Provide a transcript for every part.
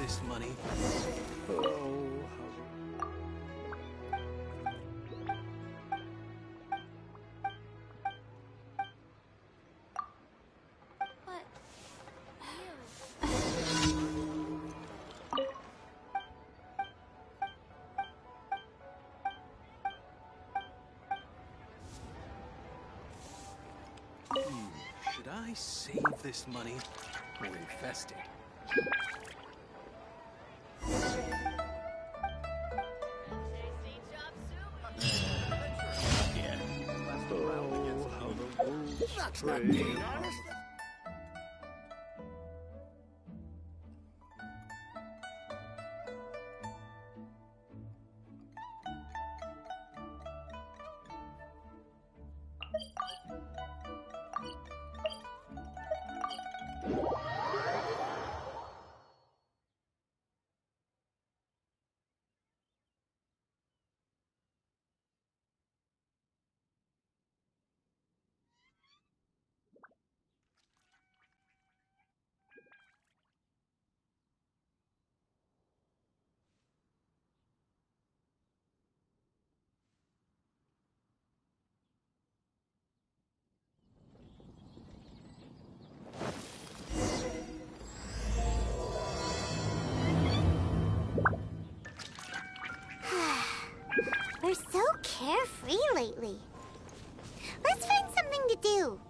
this money. Oh. Should I save this money or invest it? That's not being honest. We're so carefree lately. Let's find something to do.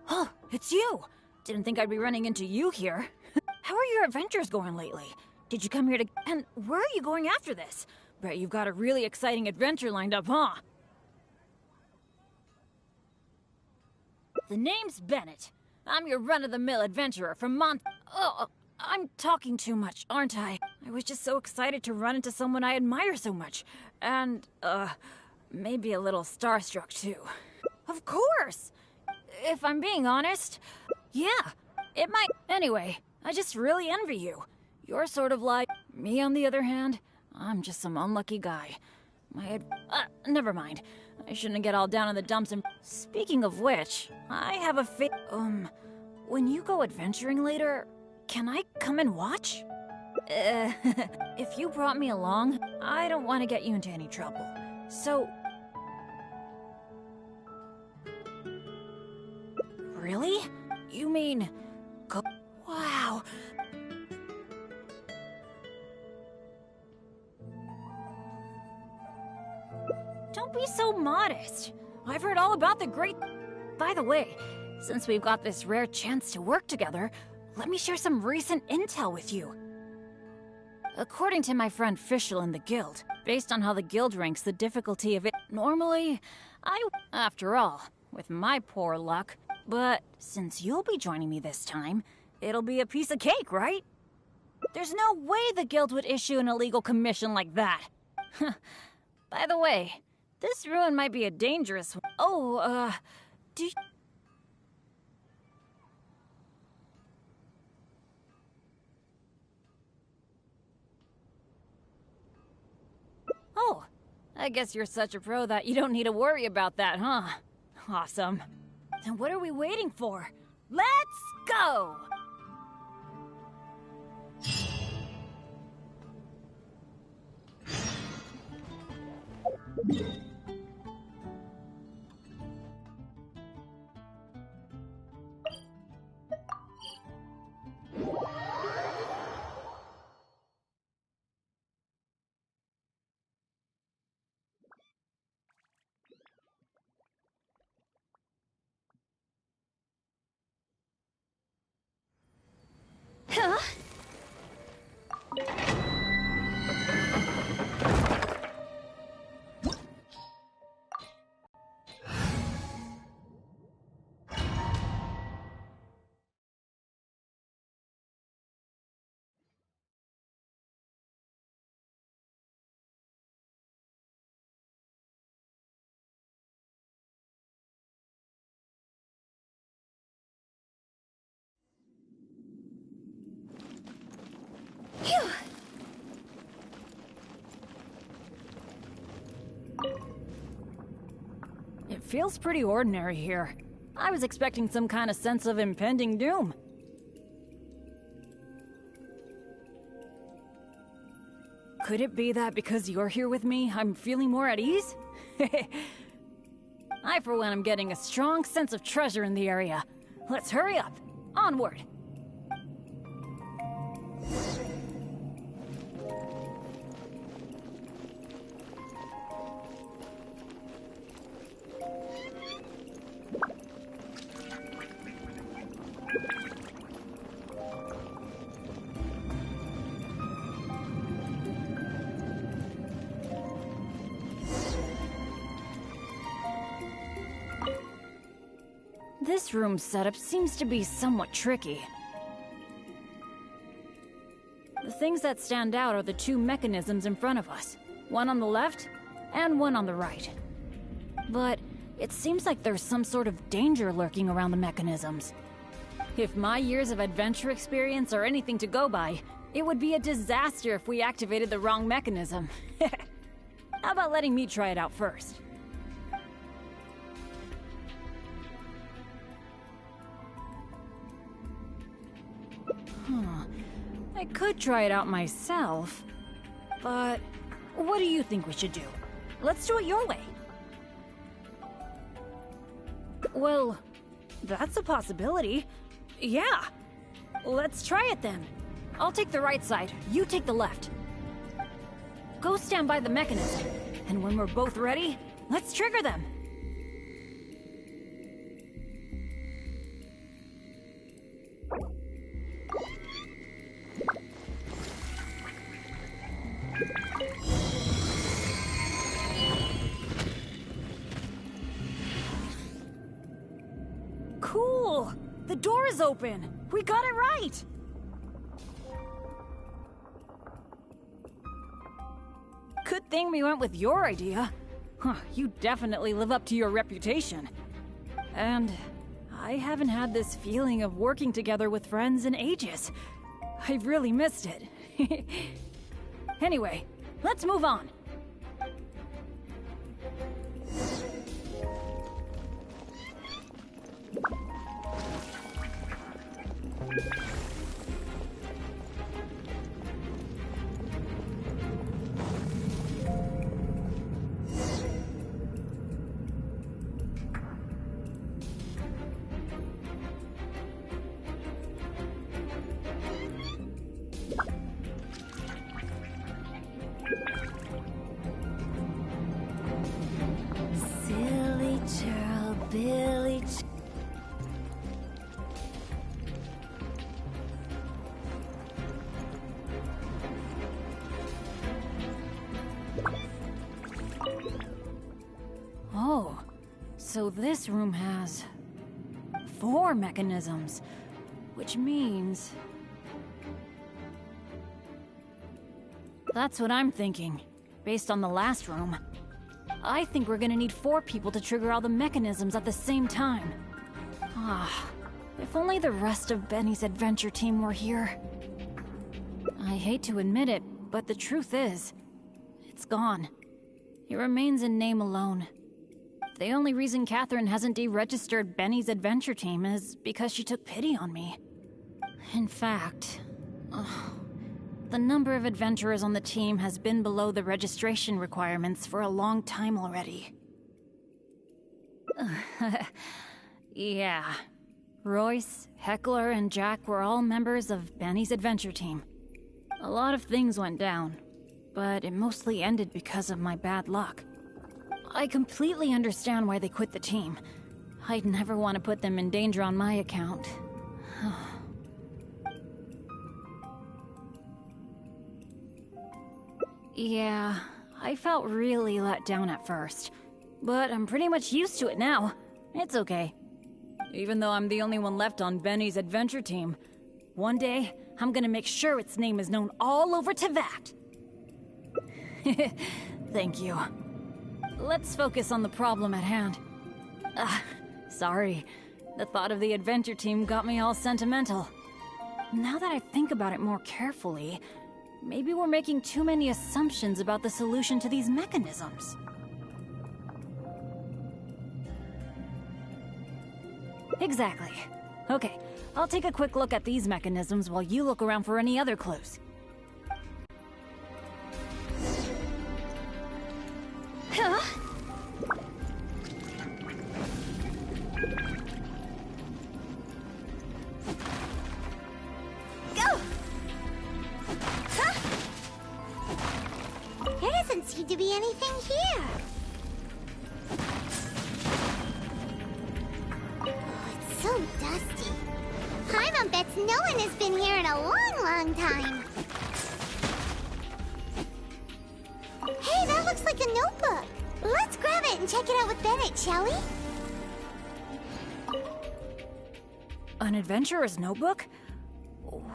Oh, it's you! Didn't think I'd be running into you here. How are your adventures going lately? Did you come here to... And where are you going after this? Bet you've got a really exciting adventure lined up, huh? The name's Bennett. I'm your run-of-the-mill adventurer from Oh, I'm talking too much, aren't I? I was just so excited to run into someone I admire so much. And, maybe a little starstruck, too. Of course! If I'm being honest, yeah, it might... Anyway, I just really envy you. You're sort of like... Me, on the other hand, I'm just some unlucky guy. Never mind. I shouldn't get all down in the dumps and... Speaking of which, I have a when you go adventuring later, can I come and watch? If you brought me along, I don't want to get you into any trouble. So... Really? You mean... Wow. Don't be so modest. I've heard all about the great... By the way, since we've got this rare chance to work together, let me share some recent intel with you. According to my friend Fischl in the guild, based on how the guild ranks the difficulty of it, normally, after all, with my poor luck, but since you'll be joining me this time, it'll be a piece of cake, right? There's no way the guild would issue an illegal commission like that. By the way, this ruin might be a dangerous one. Oh, do you... Oh, I guess you're such a pro that you don't need to worry about that, huh? Awesome. Then what are we waiting for? Let's go! Huh? feels pretty ordinary here. I was expecting some kind of sense of impending doom. Could it be that because you're here with me, I'm feeling more at ease? I, for one, am getting a strong sense of treasure in the area. Let's hurry up. Onward. This room's setup seems to be somewhat tricky. The things that stand out are the two mechanisms in front of us. One on the left, and one on the right. But it seems like there's some sort of danger lurking around the mechanisms. If my years of adventure experience are anything to go by, it would be a disaster if we activated the wrong mechanism. How about letting me try it out first? I could try it out myself, but what do you think we should do? Let's do it your way. Well, that's a possibility. Yeah. Let's try it then. I'll take the right side, you take the left. Go stand by the mechanism, and when we're both ready, let's trigger them. Cool! The door is open! We got it right! Good thing we went with your idea. Huh, you definitely live up to your reputation. And I haven't had this feeling of working together with friends in ages. I've really missed it. Anyway, let's move on. Silly child, Billy. Oh, so this room has 4 mechanisms, which means... That's what I'm thinking, based on the last room. I think we're gonna need 4 people to trigger all the mechanisms at the same time. Ah, if only the rest of Benny's adventure team were here. I hate to admit it, but the truth is, it's gone. It remains in name alone. The only reason Catherine hasn't deregistered Benny's adventure team is because she took pity on me. In fact, the number of adventurers on the team has been below the registration requirements for a long time already. Yeah. Royce, Heckler, and Jack were all members of Benny's adventure team. A lot of things went down, but it mostly ended because of my bad luck. I completely understand why they quit the team. I'd never want to put them in danger on my account. Yeah, I felt really let down at first, but I'm pretty much used to it now. It's okay. Even though I'm the only one left on Benny's adventure team, one day I'm gonna make sure its name is known all over Teyvat. Thank you. Let's focus on the problem at hand. Sorry. The thought of the adventure team got me all sentimental. Now that I think about it more carefully, maybe we're making too many assumptions about the solution to these mechanisms. Exactly. Okay, I'll take a quick look at these mechanisms while you look around for any other clues. Huh? Go! Huh? There doesn't seem to be anything here. It's so dusty. Paimon bets no one has been here in a long, long time. Hey, that looks like a notebook. Let's grab it and check it out with Bennett, shall we? An adventurer's notebook?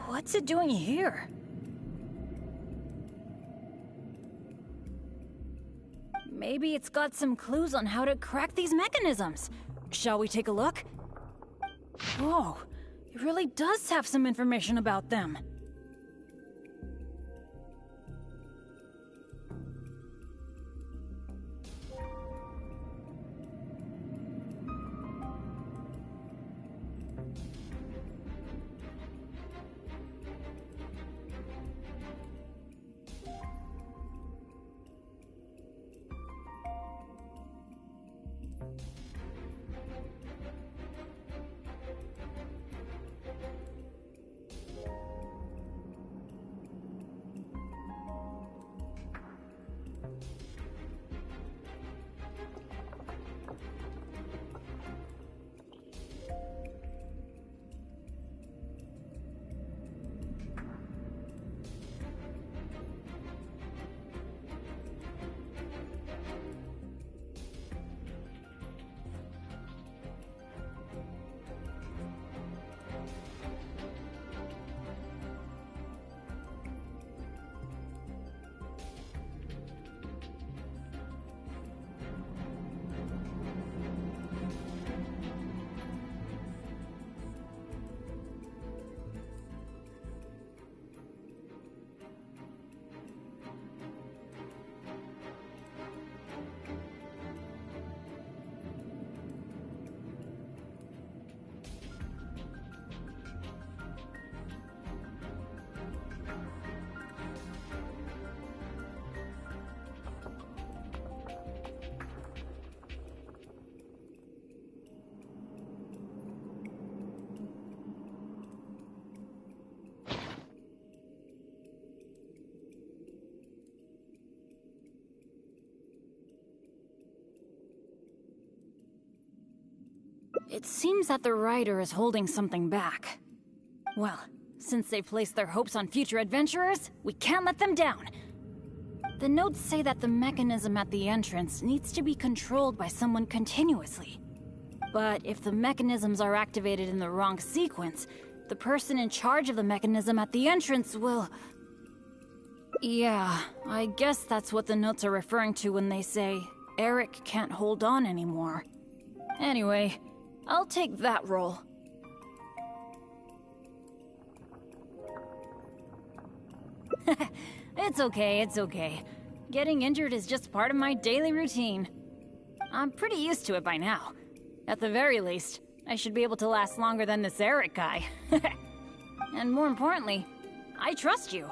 What's it doing here? Maybe it's got some clues on how to crack these mechanisms. Shall we take a look? Whoa, it really does have some information about them. It seems that the writer is holding something back. Well, since they placed their hopes on future adventurers, we can't let them down. The notes say that the mechanism at the entrance needs to be controlled by someone continuously. But if the mechanisms are activated in the wrong sequence, the person in charge of the mechanism at the entrance will... Yeah, I guess that's what the notes are referring to when they say, Eric can't hold on anymore. Anyway, I'll take that role. It's okay, it's okay. Getting injured is just part of my daily routine. I'm pretty used to it by now. At the very least, I should be able to last longer than this Eric guy. And more importantly, I trust you.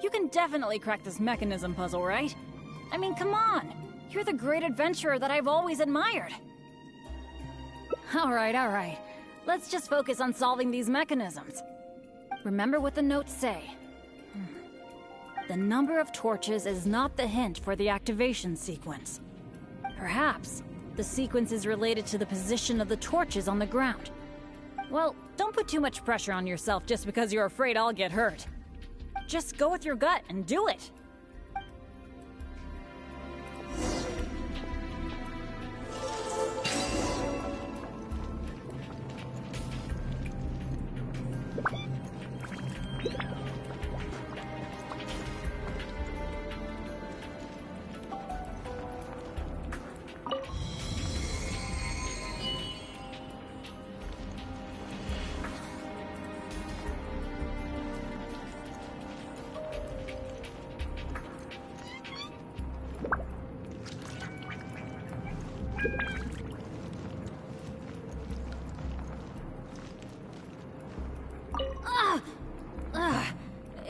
You can definitely crack this mechanism puzzle, right? I mean, come on! You're the great adventurer that I've always admired! Alright. Let's just focus on solving these mechanisms. Remember what the notes say. The number of torches is not the hint for the activation sequence. Perhaps the sequence is related to the position of the torches on the ground. Well, don't put too much pressure on yourself just because you're afraid I'll get hurt. Just go with your gut and do it.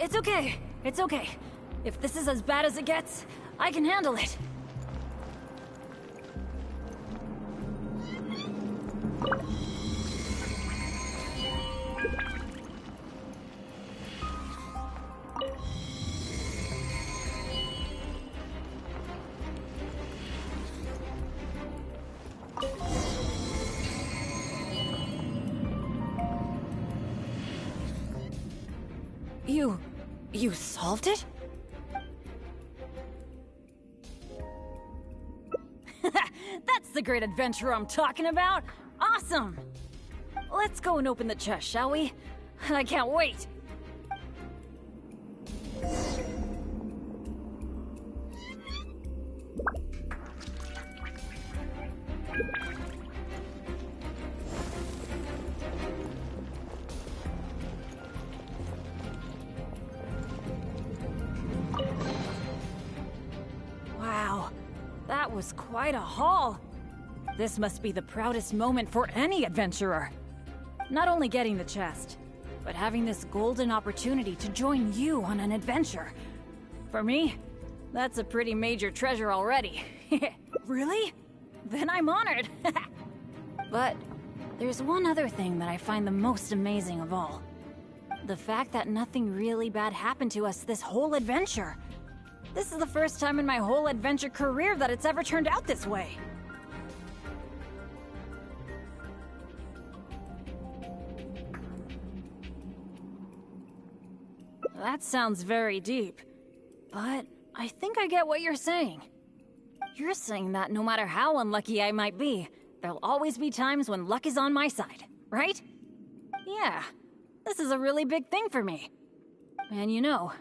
It's okay. It's okay. If this is as bad as it gets, I can handle it. You solved it? That's the great adventure I'm talking about! Awesome! Let's go and open the chest, shall we? I can't wait! Wow, that was quite a haul. This must be the proudest moment for any adventurer. Not only getting the chest, but having this golden opportunity to join you on an adventure. For me, that's a pretty major treasure already. Really? Then I'm honored. But there's one other thing that I find the most amazing of all. The fact that nothing really bad happened to us this whole adventure. This is the first time in my whole adventure career that it's ever turned out this way. That sounds very deep, but I think I get what you're saying. You're saying that no matter how unlucky I might be, there'll always be times when luck is on my side, right? Yeah, this is a really big thing for me. And you know,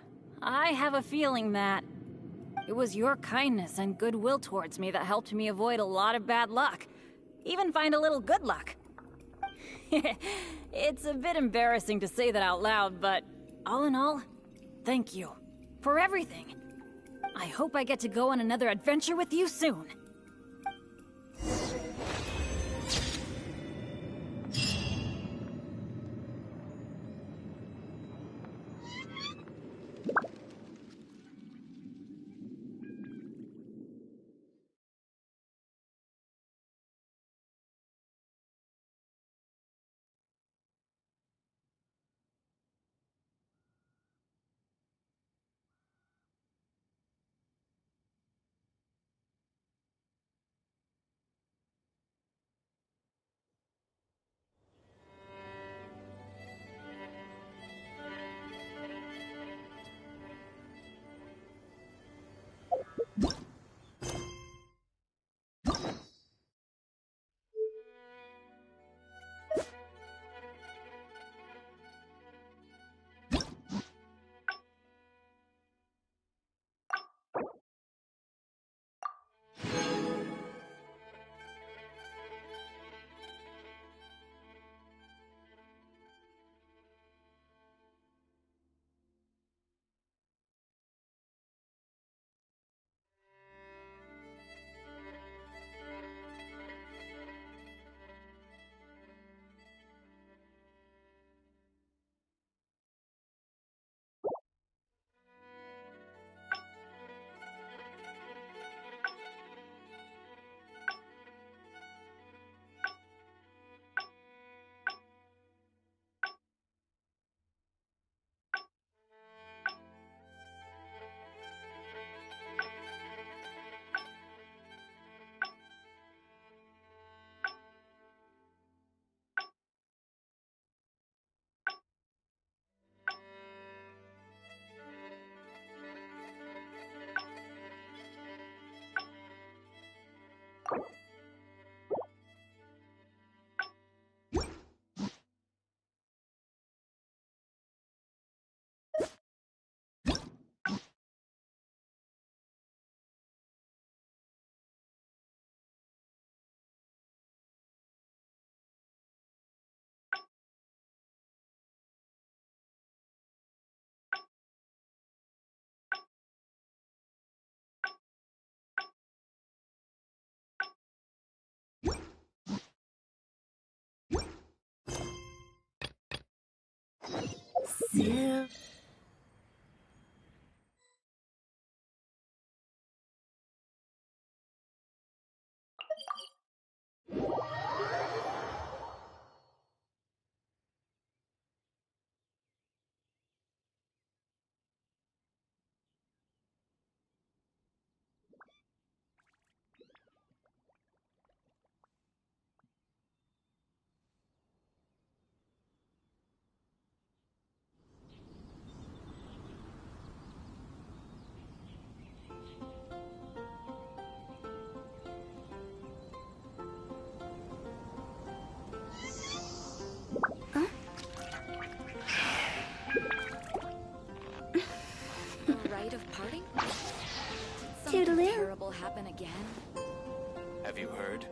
I have a feeling that it was your kindness and goodwill towards me that helped me avoid a lot of bad luck, even find a little good luck. It's a bit embarrassing to say that out loud, but all in all, thank you for everything. I hope I get to go on another adventure with you soon. again? Have you heard?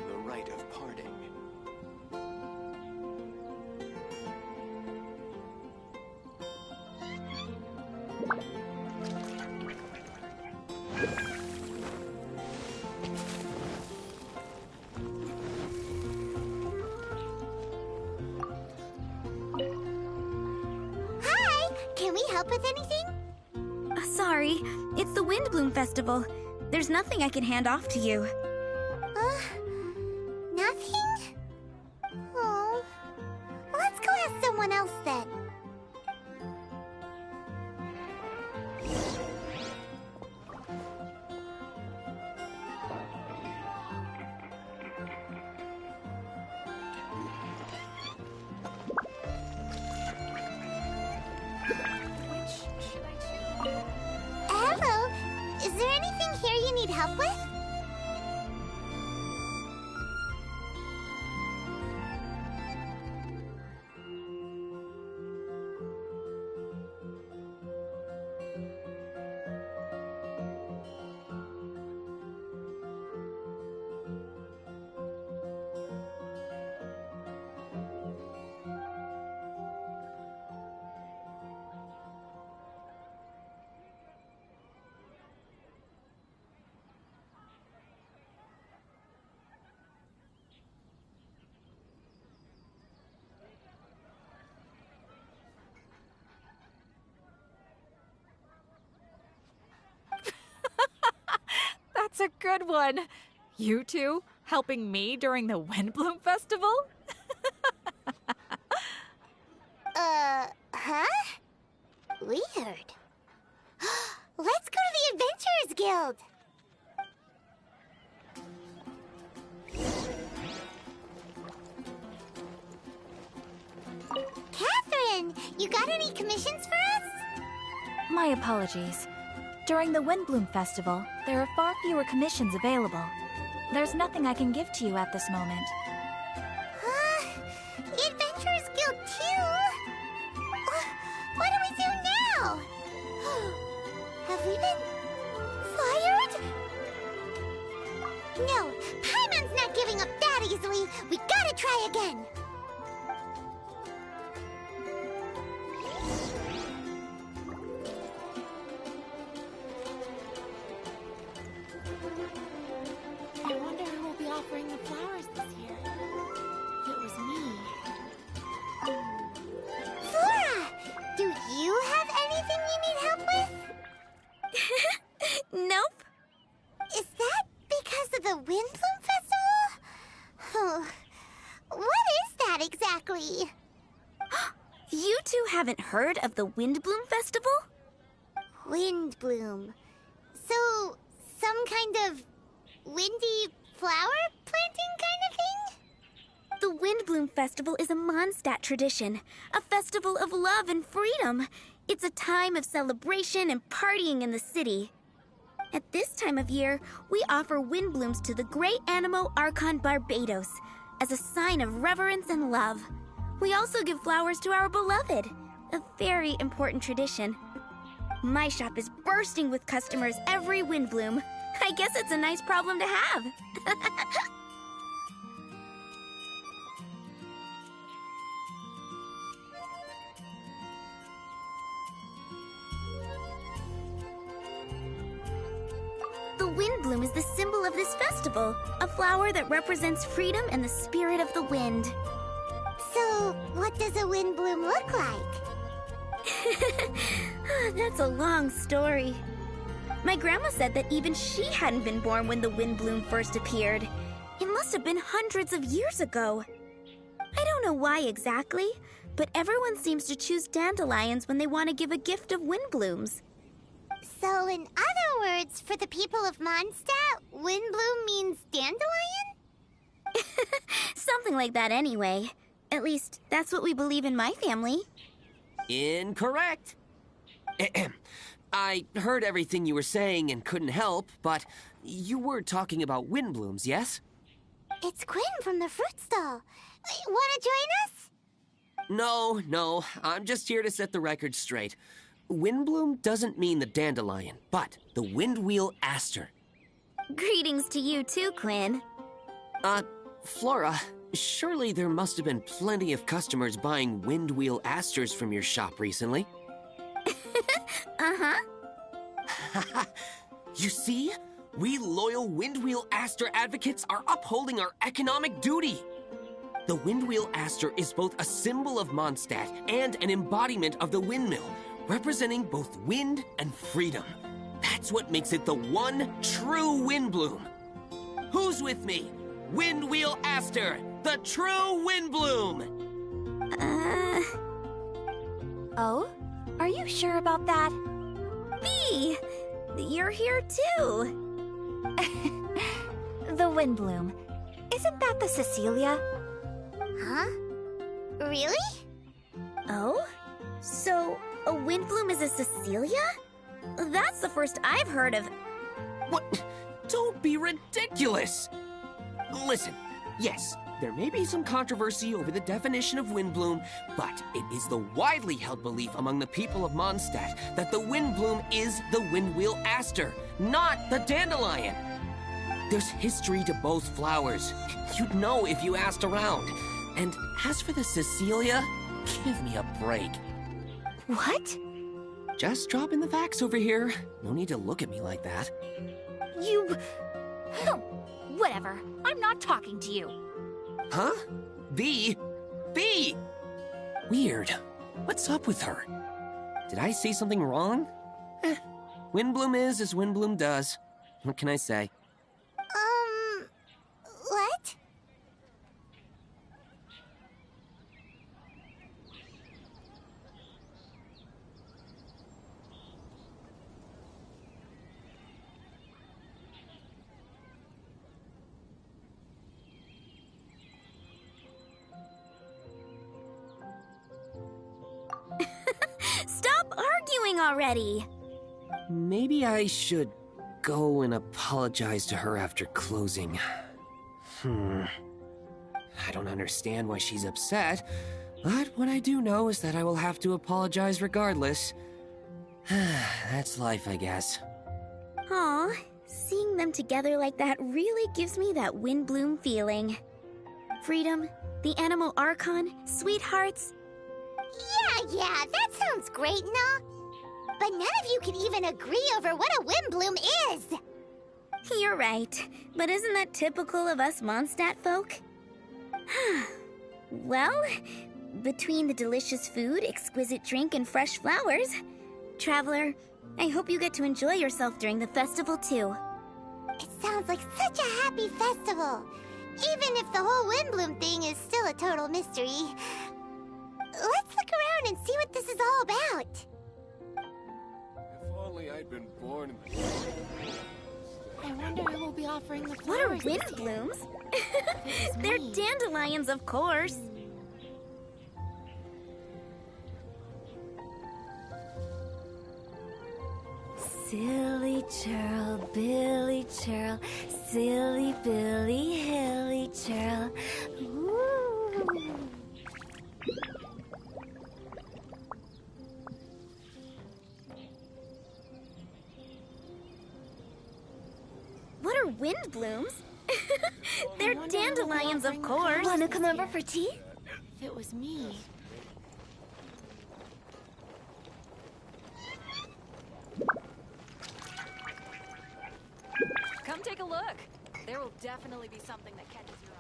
The rite of parting. Hi! Can we help with anything? Sorry, it's the Windblume Festival. There's nothing I can hand off to you. Nothing? Oh. Let's go ask someone else then. Hello. Is there anything here you need help with? That's a good one. You two helping me during the Windblume Festival? Huh? Weird. Let's go to the Adventurers Guild. Catherine, you got any commissions for us? My apologies. During the Windblume Festival, there are far fewer commissions available. There's nothing I can give to you at this moment. The Adventurers Guild too? What do we do now? Have we been fired? No, Paimon's not giving up that easily. We gotta try again. I wonder who will be offering the flowers this year. If it was me. Flora, do you have anything you need help with? Nope. Is that because of the Windblume Festival? Oh, what is that exactly? You two haven't heard of the Windblume Festival? Windblume. So, some kind of windy flower planting kind of thing? The Windblume Festival is a Mondstadt tradition, a festival of love and freedom. It's a time of celebration and partying in the city. At this time of year, we offer windblooms to the great Animo Archon Barbados as a sign of reverence and love. We also give flowers to our beloved, a very important tradition. My shop is bursting with customers every Windblume. I guess it's a nice problem to have. The Windblume is the symbol of this festival, a flower that represents freedom and the spirit of the wind. So, what does a windbloom look like? That's a long story. My grandma said that even she hadn't been born when the Windblume first appeared. It must have been hundreds of years ago. I don't know why exactly, but everyone seems to choose dandelions when they want to give a gift of windblooms. So, in other words, for the people of Mondstadt, windbloom means dandelion? Something like that anyway. At least, that's what we believe in my family. Incorrect. I heard everything you were saying and couldn't help, but you were talking about windblooms, yes? It's Quinn from the fruit stall. Wanna join us? No, I'm just here to set the record straight. Windbloom doesn't mean the dandelion, but the windwheel aster. Greetings to you too, Quinn. Flora, surely there must have been plenty of customers buying Windwheel Asters from your shop recently. Uh-huh. You see? We loyal Windwheel Aster advocates are upholding our economic duty. The Windwheel Aster is both a symbol of Mondstadt and an embodiment of the windmill, representing both wind and freedom. That's what makes it the one true Windblume. Who's with me? Windwheel Aster, the true Windblume! Oh? Are you sure about that? Bee! You're here too! The Windblume. Isn't that the Cecilia? Huh? Really? Oh? So, a Windblume is a Cecilia? That's the first I've heard of. What? Don't be ridiculous! Listen, yes, there may be some controversy over the definition of Windblume, but it is the widely held belief among the people of Mondstadt that the Windblume is the Windwheel Aster, not the dandelion. There's history to both flowers. You'd know if you asked around. And as for the Cecilia, give me a break. What? Just dropping the facts over here. No need to look at me like that. You... Whatever. I'm not talking to you. Huh? Bee? Bee! Weird. What's up with her? Did I say something wrong? Windblume is as Windblume does. What can I say? What? Stop arguing already! Maybe I should go and apologize to her after closing. I don't understand why she's upset, but what I do know is that I will have to apologize regardless. That's life, I guess. Aw, seeing them together like that really gives me that Windblume feeling. Freedom, the Animal Archon, sweethearts. Yeah, that sounds great and all. But none of you can even agree over what a Windblume is. You're right, but isn't that typical of us Mondstadt folk? Well, between the delicious food, exquisite drink, and fresh flowers, Traveler, I hope you get to enjoy yourself during the festival too. It sounds like such a happy festival. Even if the whole Windblume thing is still a total mystery. Let's look around and see what this is all about. If only I'd been born in the... I wonder who will be offering the What are flowers this year. Windblooms? It was They're me. dandelions, of course. Silly churl, Billy churl, silly Billy, hilly churl. Ooh. What are Windblooms? They're wonder who will be dandelions, of offering the course. flowers Wanna this come over year. for tea? If it was me. Come take a look. There will definitely be something that catches your eye.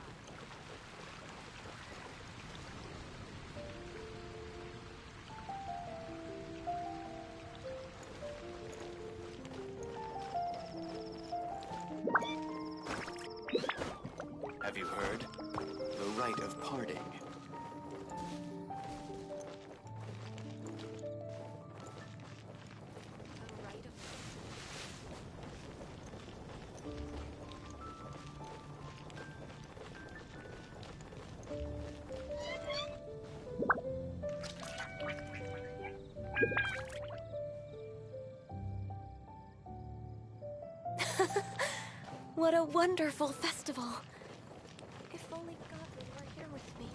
Have you heard? The rite of parting. What a wonderful festival. If only God were here with me.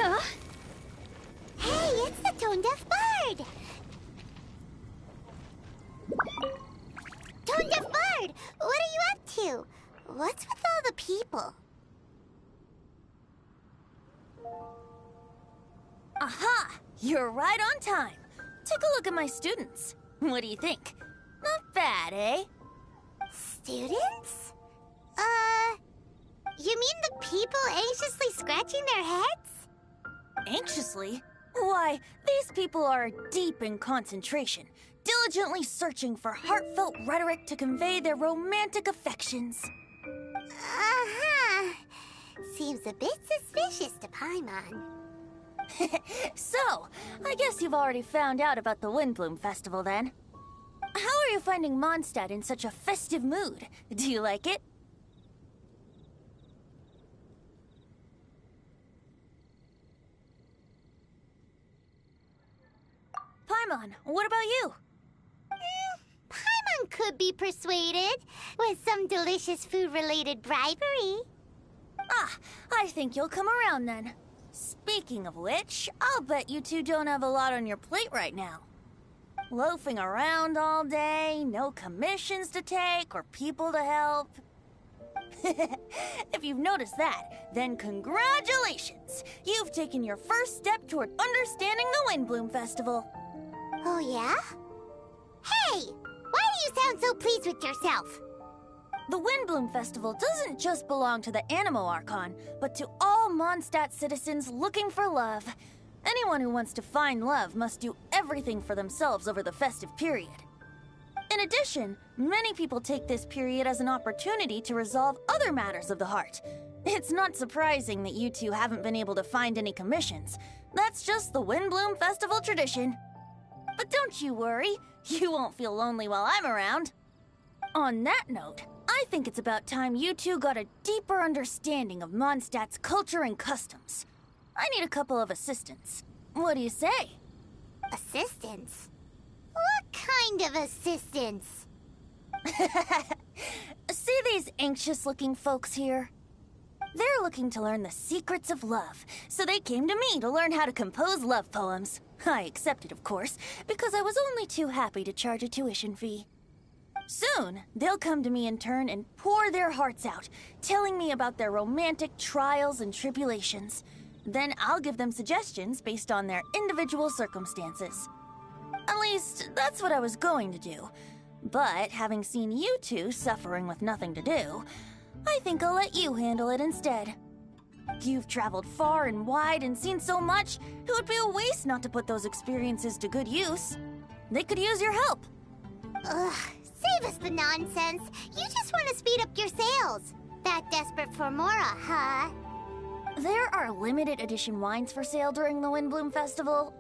Huh? Hey, it's the Tone-Deaf Bard! Tone-Deaf Bard! What are you up to? What's with all the people? Aha! You're right on time. Take a look at my students. What do you think? Not bad, eh? Students? You mean the people anxiously scratching their heads? Anxiously? Why, these people are deep in concentration, diligently searching for heartfelt rhetoric to convey their romantic affections. Uh-huh. Seems a bit suspicious to Paimon. So, I guess you've already found out about the Windblume Festival then. How are you finding Mondstadt in such a festive mood? Do you like it? Paimon, what about you? Paimon could be persuaded with some delicious food-related bribery. Ah, I think you'll come around then. Speaking of which, I'll bet you two don't have a lot on your plate right now. Loafing around all day, no commissions to take or people to help. If you've noticed that, then congratulations! You've taken your first step toward understanding the Windblume Festival. Oh, yeah? Hey! Why do you sound so pleased with yourself? The Windblume Festival doesn't just belong to the Animo Archon, but to all Mondstadt citizens looking for love. Anyone who wants to find love must do everything for themselves over the festive period. In addition, many people take this period as an opportunity to resolve other matters of the heart. It's not surprising that you two haven't been able to find any commissions. That's just the Windblume Festival tradition. But don't you worry, you won't feel lonely while I'm around. On that note, I think it's about time you two got a deeper understanding of Mondstadt's culture and customs. I need a couple of assistants. What do you say? Assistance? What kind of assistance? See these anxious-looking folks here? They're looking to learn the secrets of love, so they came to me to learn how to compose love poems. I accepted, of course, because I was only too happy to charge a tuition fee. Soon, they'll come to me in turn and pour their hearts out, telling me about their romantic trials and tribulations. Then I'll give them suggestions based on their individual circumstances. At least, that's what I was going to do. But having seen you two suffering with nothing to do, I think I'll let you handle it instead. You've traveled far and wide and seen so much, it would be a waste not to put those experiences to good use. They could use your help. Ugh, save us the nonsense. You just want to speed up your sales. That desperate for Mora, huh? There are limited edition wines for sale during the Windblume Festival.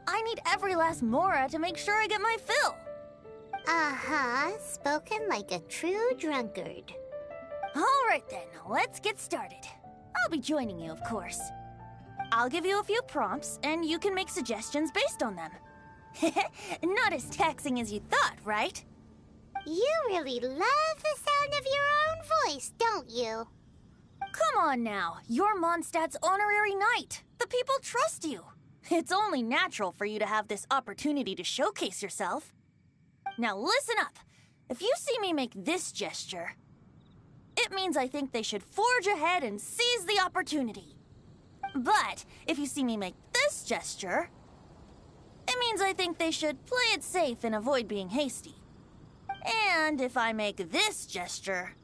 I need every last Mora to make sure I get my fill. Uh-huh, spoken like a true drunkard. All right then, let's get started. I'll be joining you, of course. I'll give you a few prompts, and you can make suggestions based on them. Not as taxing as you thought, right? You really love the sound of your own voice, don't you? Come on now, you're Mondstadt's honorary knight. The people trust you. It's only natural for you to have this opportunity to showcase yourself. Now listen up. If you see me make this gesture, it means I think they should forge ahead and seize the opportunity. But if you see me make this gesture, it means I think they should play it safe and avoid being hasty. And if I make this gesture,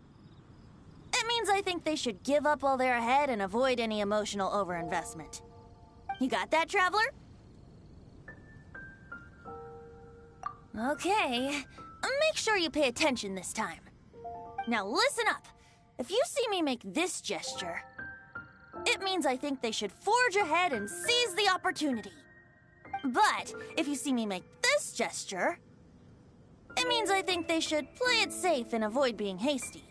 it means I think they should give up while they're ahead and avoid any emotional overinvestment. You got that, Traveler? Okay, make sure you pay attention this time. Now listen up. If you see me make this gesture, it means I think they should forge ahead and seize the opportunity. But if you see me make this gesture, it means I think they should play it safe and avoid being hasty.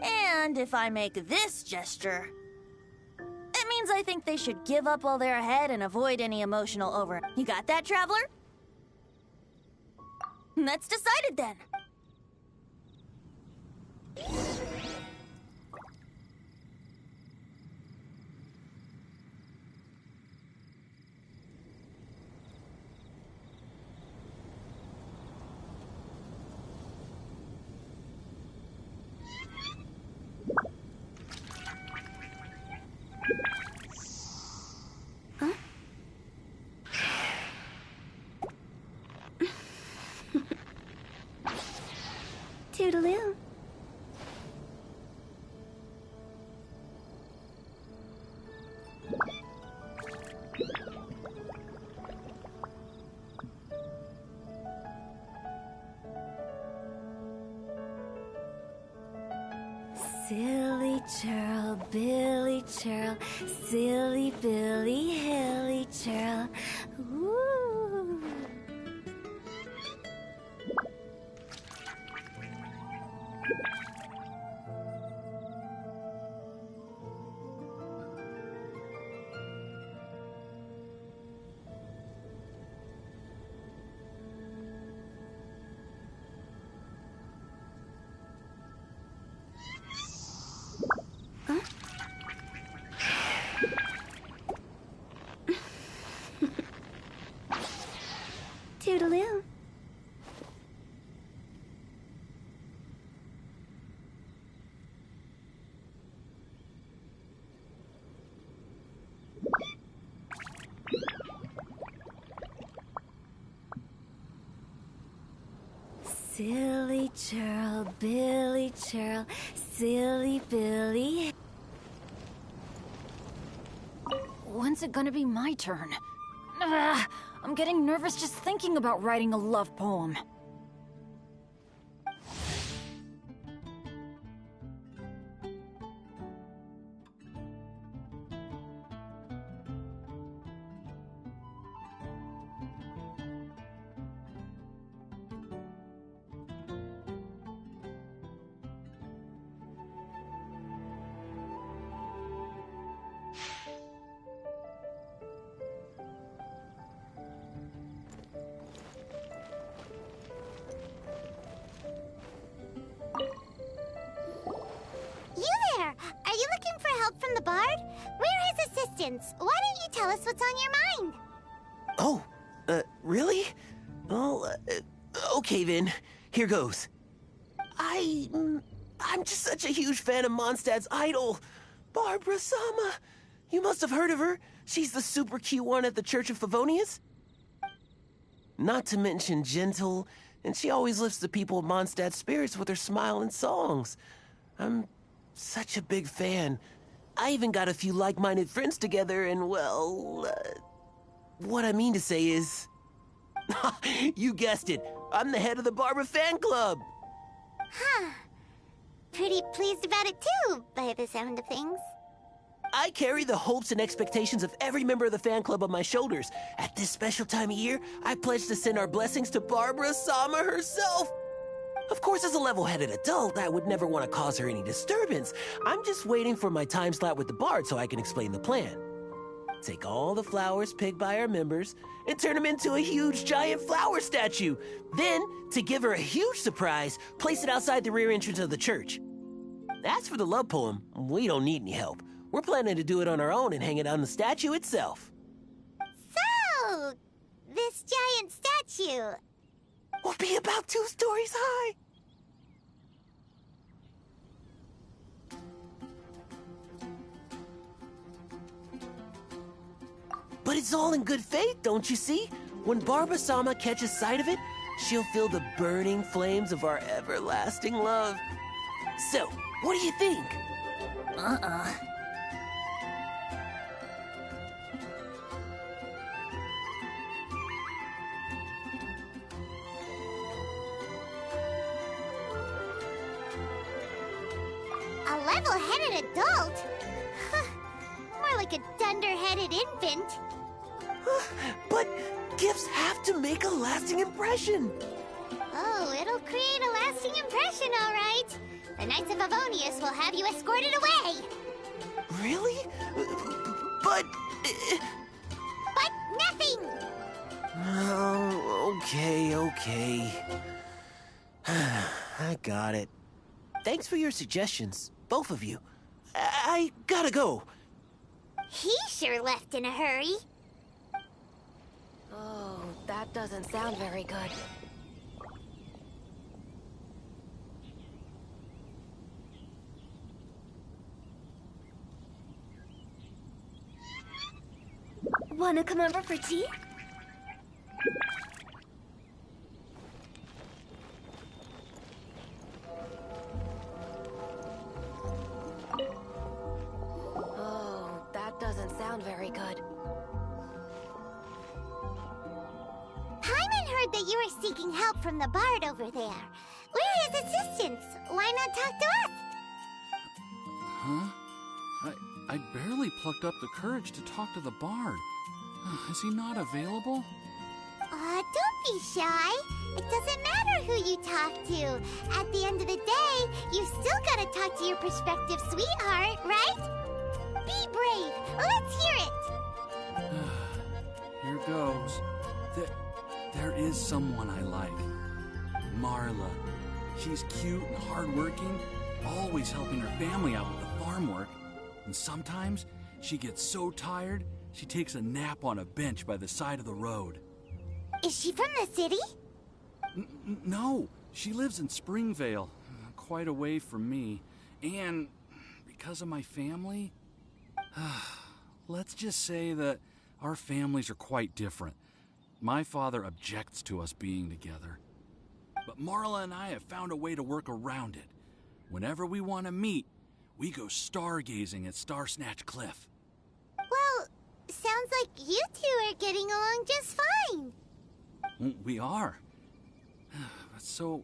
And if I make this gesture, it means I think they should give up while they're ahead and avoid any emotional over. You got that, Traveler? That's decided then. Toodaloo. Silly churl, Billy churl, silly Billy, hilly churl. Ooh. Toodaloo. Silly churl, Billy churl, silly Billy. When's it gonna be my turn? Ugh, I'm getting nervous just thinking about writing a love poem. Are you looking for help from the bard? We're his assistants. Why don't you tell us what's on your mind? Oh, really? Well, okay then. Here goes. I'm just such a huge fan of Mondstadt's idol, Barbara Sama. You must have heard of her. She's the super cute one at the Church of Favonius. Not to mention gentle, and she always lifts the people of Mondstadt's spirits with her smile and songs. I'm such a big fan. I even got a few like-minded friends together, and well, what I mean to say is... You guessed it. I'm the head of the Barbara fan club. Huh. Pretty pleased about it too, by the sound of things. I carry the hopes and expectations of every member of the fan club on my shoulders. At this special time of year, I pledge to send our blessings to Barbara Sama herself. Of course, as a level-headed adult, I would never want to cause her any disturbance. I'm just waiting for my time slot with the bard so I can explain the plan. Take all the flowers picked by our members and turn them into a huge giant flower statue. Then, to give her a huge surprise, place it outside the rear entrance of the church. As for the love poem, we don't need any help. We're planning to do it on our own and hang it on the statue itself. So, this giant statue... will be about 2 stories high. But it's all in good faith, don't you see? When Barbara Sama catches sight of it, she'll feel the burning flames of our everlasting love. So, what do you think? A level-headed adult? More like a dunder-headed infant. But gifts have to make a lasting impression. Oh, it'll create a lasting impression, all right. The Knights of Favonius will have you escorted away. Really? But... But nothing! Oh, okay. I got it. Thanks for your suggestions, both of you. I gotta go. He sure left in a hurry. Oh, that doesn't sound very good. Wanna come over for tea? that you were seeking help from the bard over there. We're his assistants. Why not talk to us? Huh? I barely plucked up the courage to talk to the bard. Is he not available? Don't be shy. It doesn't matter who you talk to. At the end of the day, you still gotta talk to your prospective sweetheart, right? Be brave. Let's hear it. Here goes. There is someone I like. Marla. She's cute and hardworking, always helping her family out with the farm work. And sometimes she gets so tired, she takes a nap on a bench by the side of the road. Is she from the city? No, she lives in Springvale, quite away from me. And because of my family, let's just say that our families are quite different. My father objects to us being together. But Marla and I have found a way to work around it. Whenever we want to meet, we go stargazing at Star Snatch Cliff. Well, sounds like you two are getting along just fine. We are. So,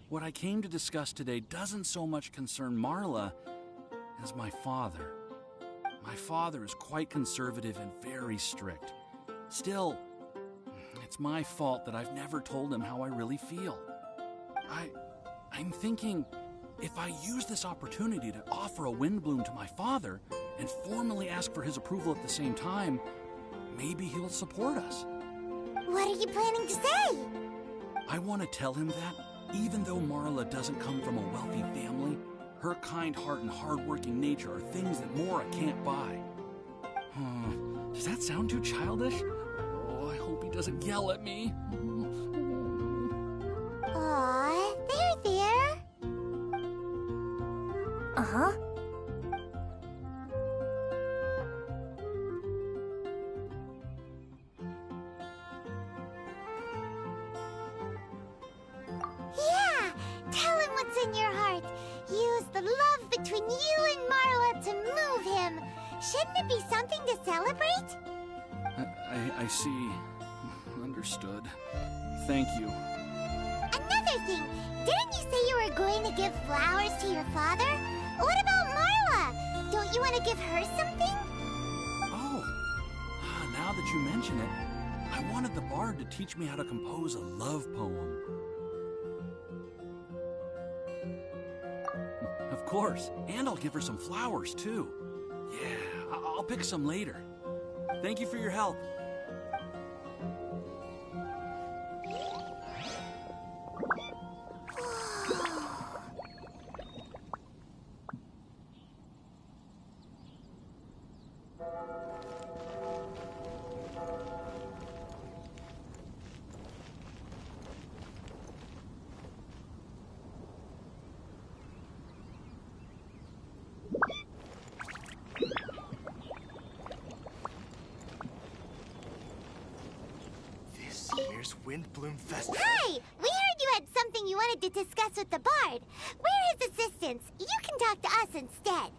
what I came to discuss today doesn't so much concern Marla as my father. My father is quite conservative and very strict. Still, it's my fault that I've never told him how I really feel. I'm thinking, if I use this opportunity to offer a Windblume to my father and formally ask for his approval at the same time, maybe he'll support us. What are you planning to say? I want to tell him that, even though Marla doesn't come from a wealthy family, her kind heart and hardworking nature are things that Mora can't buy. Does that sound too childish? Oh, I hope he doesn't yell at me. Aw, there. Uh-huh. Yeah, tell him what's in your heart. Use the love between you and Marla to move him. Shouldn't it be something to celebrate? I see. Understood. Thank you. Another thing, didn't you say you were going to give flowers to your father? What about Marla? Don't you want to give her something? Oh, now that you mention it, I wanted the bard to teach me how to compose a love poem. Of course, and I'll give her some flowers, too. Yeah, I'll pick some later. Thank you for your help. This year's Windblume Festival. Hi! We heard you had something you wanted to discuss with the bard. We're his assistants. You can talk to us instead.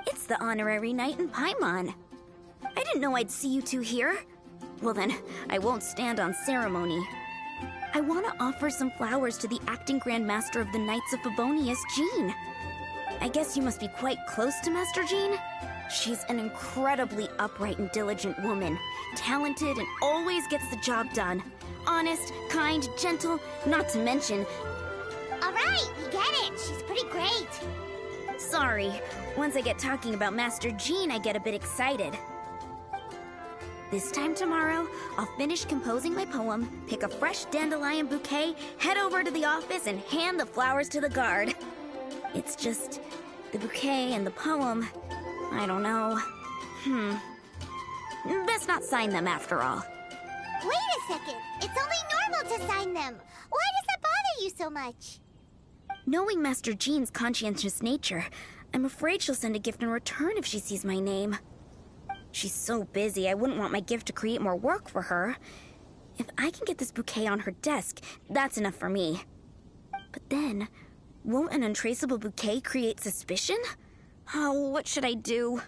It's the honorary knight in Paimon. I didn't know I'd see you two here. Well then, I won't stand on ceremony. I want to offer some flowers to the acting Grand Master of the Knights of Favonius, Jean. I guess you must be quite close to Master Jean? She's an incredibly upright and diligent woman, talented and always gets the job done. Honest, kind, gentle, not to mention... All right, we get it. She's pretty great. Sorry, once I get talking about Master Jean, I get a bit excited. This time tomorrow, I'll finish composing my poem, pick a fresh dandelion bouquet, head over to the office, and hand the flowers to the guard. It's just... the bouquet and the poem... I don't know. Best not sign them after all. Wait a second. It's only normal to sign them. Why does that bother you so much? Knowing Master Jean's conscientious nature, I'm afraid she'll send a gift in return if she sees my name. She's so busy, I wouldn't want my gift to create more work for her. If I can get this bouquet on her desk, that's enough for me. But then, won't an untraceable bouquet create suspicion? Oh, what should I do?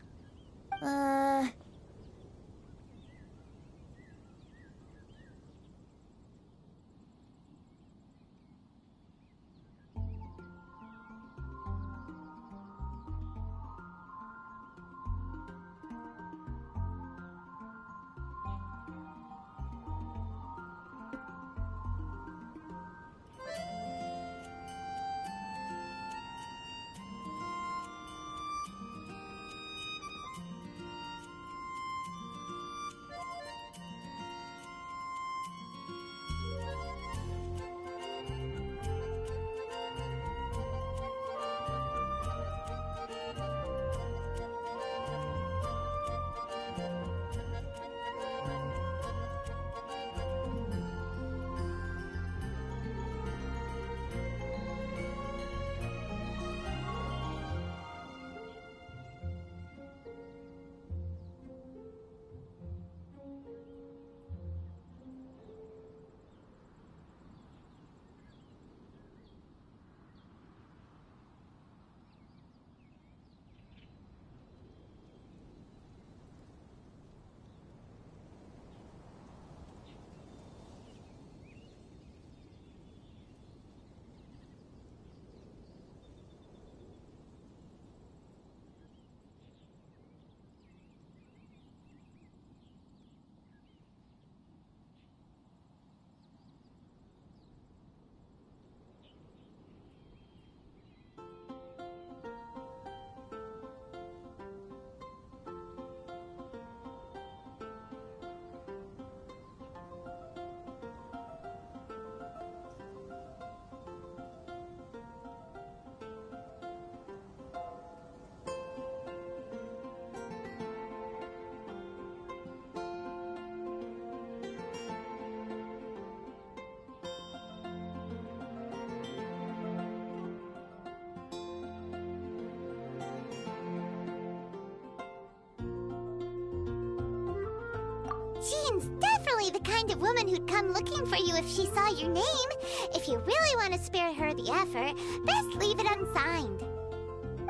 Jean's definitely the kind of woman who'd come looking for you if she saw your name. If you really want to spare her the effort, best leave it unsigned.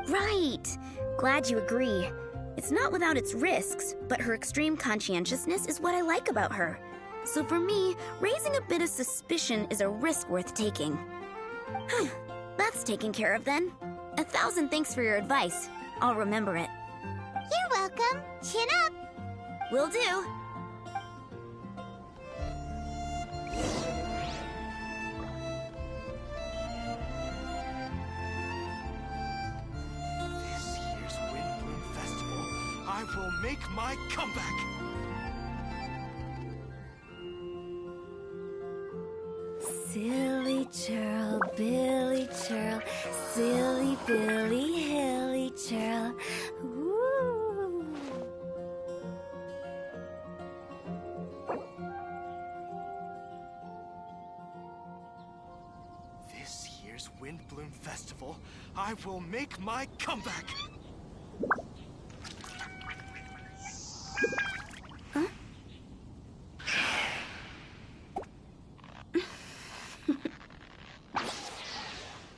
Right. Glad you agree. It's not without its risks, but her extreme conscientiousness is what I like about her. So for me, raising a bit of suspicion is a risk worth taking. That's taken care of then. 1,000 thanks for your advice. I'll remember it. You're welcome. Chin up. Will do. This year's Windblume Festival, I will make my comeback! Silly churl, Billy churl, silly Billy, hilly churl. Woo. This year's Windblume Festival, I will make my comeback!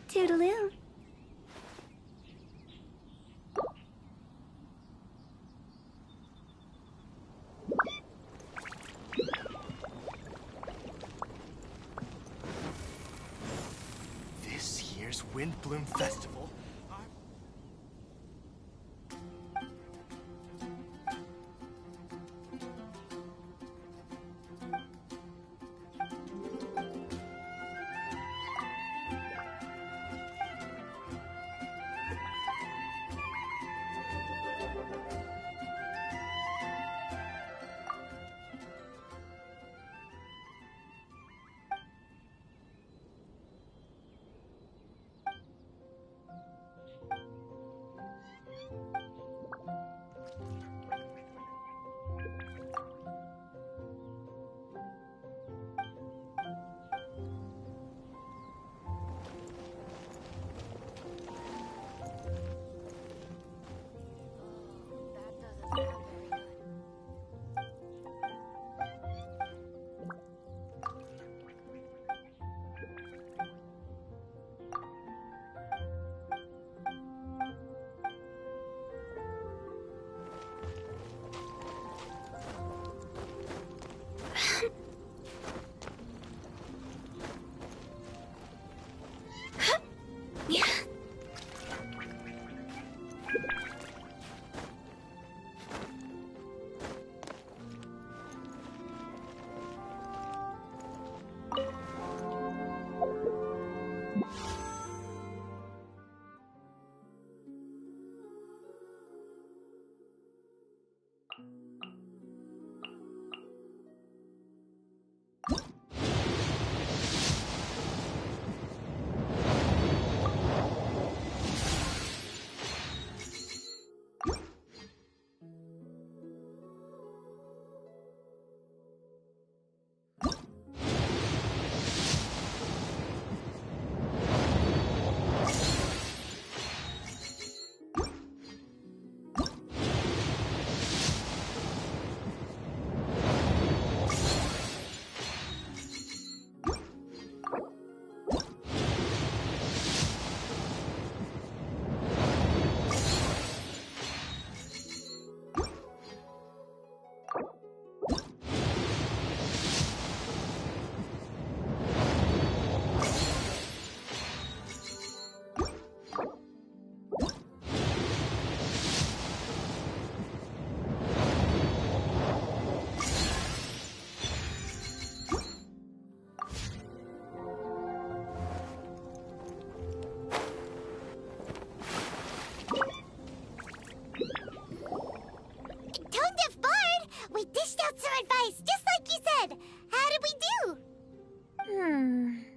Toodaloo. This year's Windblume Festival,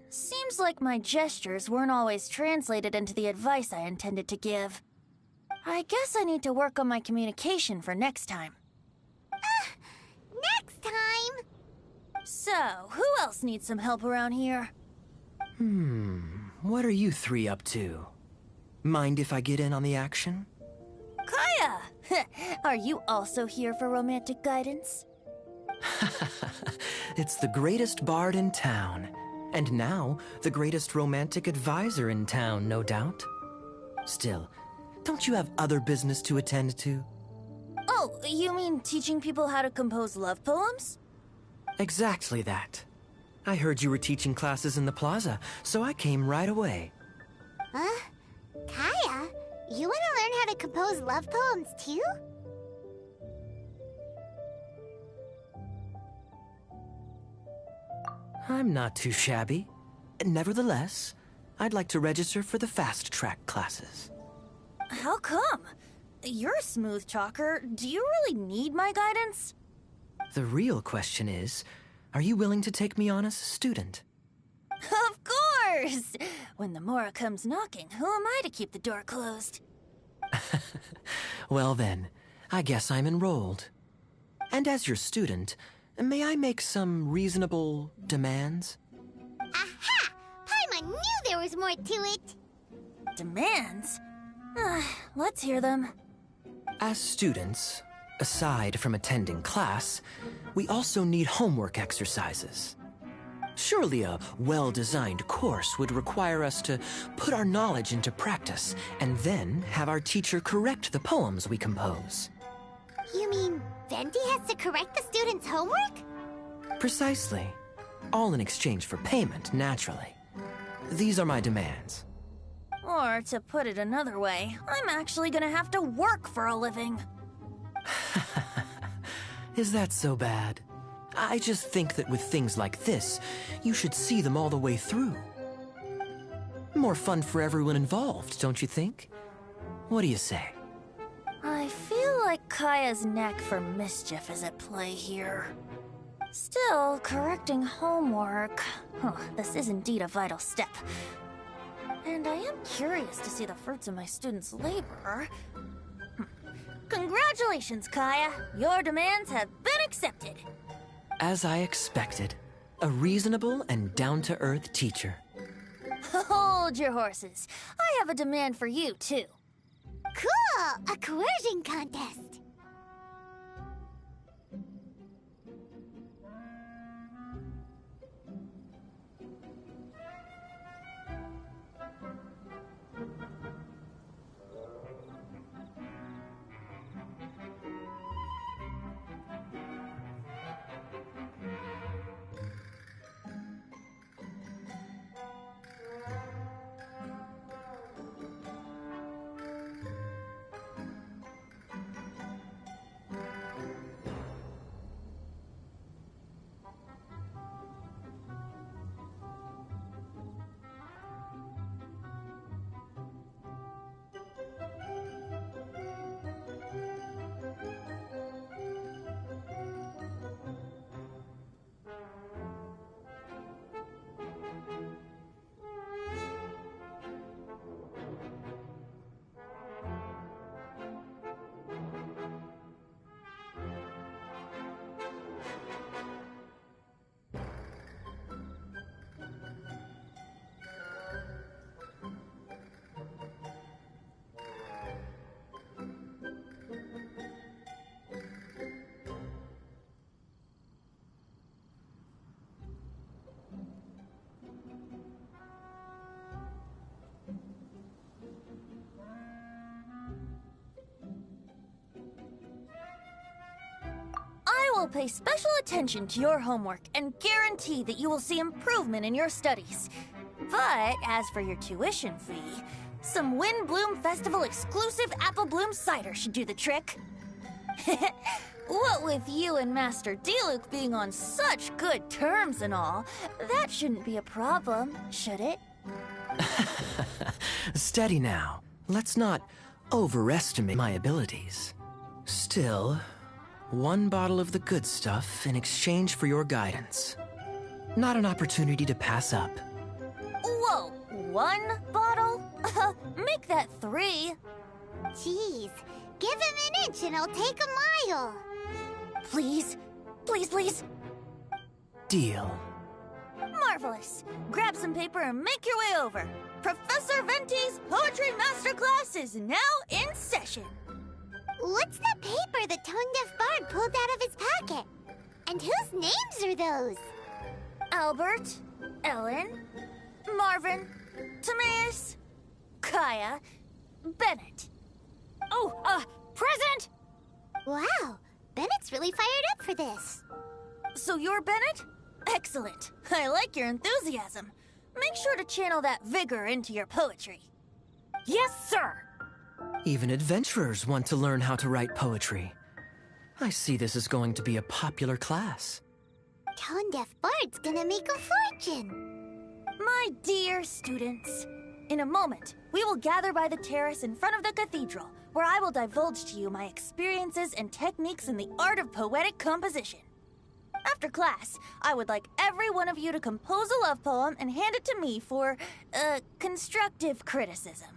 Seems like my gestures weren't always translated into the advice I intended to give. I guess I need to work on my communication for next time. Next time? So, who else needs some help around here? What are you three up to? Mind if I get in on the action? Kaya! Are you also here for romantic guidance? It's the greatest bard in town. And now, the greatest romantic advisor in town, no doubt. Still, don't you have other business to attend to? Oh, you mean teaching people how to compose love poems? Exactly that. I heard you were teaching classes in the plaza, so I came right away. Huh? Kaya, you want to learn how to compose love poems too? I'm not too shabby. Nevertheless, I'd like to register for the fast-track classes. How come? You're a smooth talker. Do you really need my guidance? The real question is, are you willing to take me on as a student? Of course! When the Mora comes knocking, who am I to keep the door closed? Well then, I guess I'm enrolled. And as your student, may I make some reasonable demands? Aha! Paimon knew there was more to it! Demands? Let's hear them. As students, aside from attending class, we also need homework exercises. Surely a well-designed course would require us to put our knowledge into practice and then have our teacher correct the poems we compose. You mean Venti has to correct the students' homework? Precisely. All in exchange for payment, naturally. These are my demands. Or, to put it another way, I'm actually gonna have to work for a living. Is that so bad? I just think that with things like this, you should see them all the way through. More fun for everyone involved, don't you think? What do you say? I feel like Kaya's knack for mischief is at play here. Still, correcting homework... this is indeed a vital step. And I am curious to see the fruits of my students' labor. Congratulations, Kaya! Your demands have been accepted! As I expected, a reasonable and down-to-earth teacher. Hold your horses. I have a demand for you, too. Cool! A coercion contest! I will pay special attention to your homework and guarantee that you will see improvement in your studies. But as for your tuition fee, some Windblume Festival exclusive Apple Bloom cider should do the trick. What with you and Master Diluc being on such good terms and all, that shouldn't be a problem, should it? Steady now. Let's not overestimate my abilities. Still, one bottle of the good stuff in exchange for your guidance. Not an opportunity to pass up. Whoa, one bottle? Make that 3. Jeez, give him an inch and I'll take a mile. Please, please, please. Deal. Marvelous. Grab some paper and make your way over. Professor Venti's Poetry Masterclass is now in session. What's the paper the tone-deaf bard pulled out of his pocket? And whose names are those? Albert, Ellen, Marvin, Timaeus, Kaya, Bennett. Oh, present! Wow, Bennett's really fired up for this. So you're Bennett? Excellent. I like your enthusiasm. Make sure to channel that vigor into your poetry. Yes, sir! Even adventurers want to learn how to write poetry. I see this is going to be a popular class. Tone-deaf Bard's gonna make a fortune. My dear students, in a moment, we will gather by the terrace in front of the cathedral, where I will divulge to you my experiences and techniques in the art of poetic composition. After class, I would like every one of you to compose a love poem and hand it to me for, constructive criticism.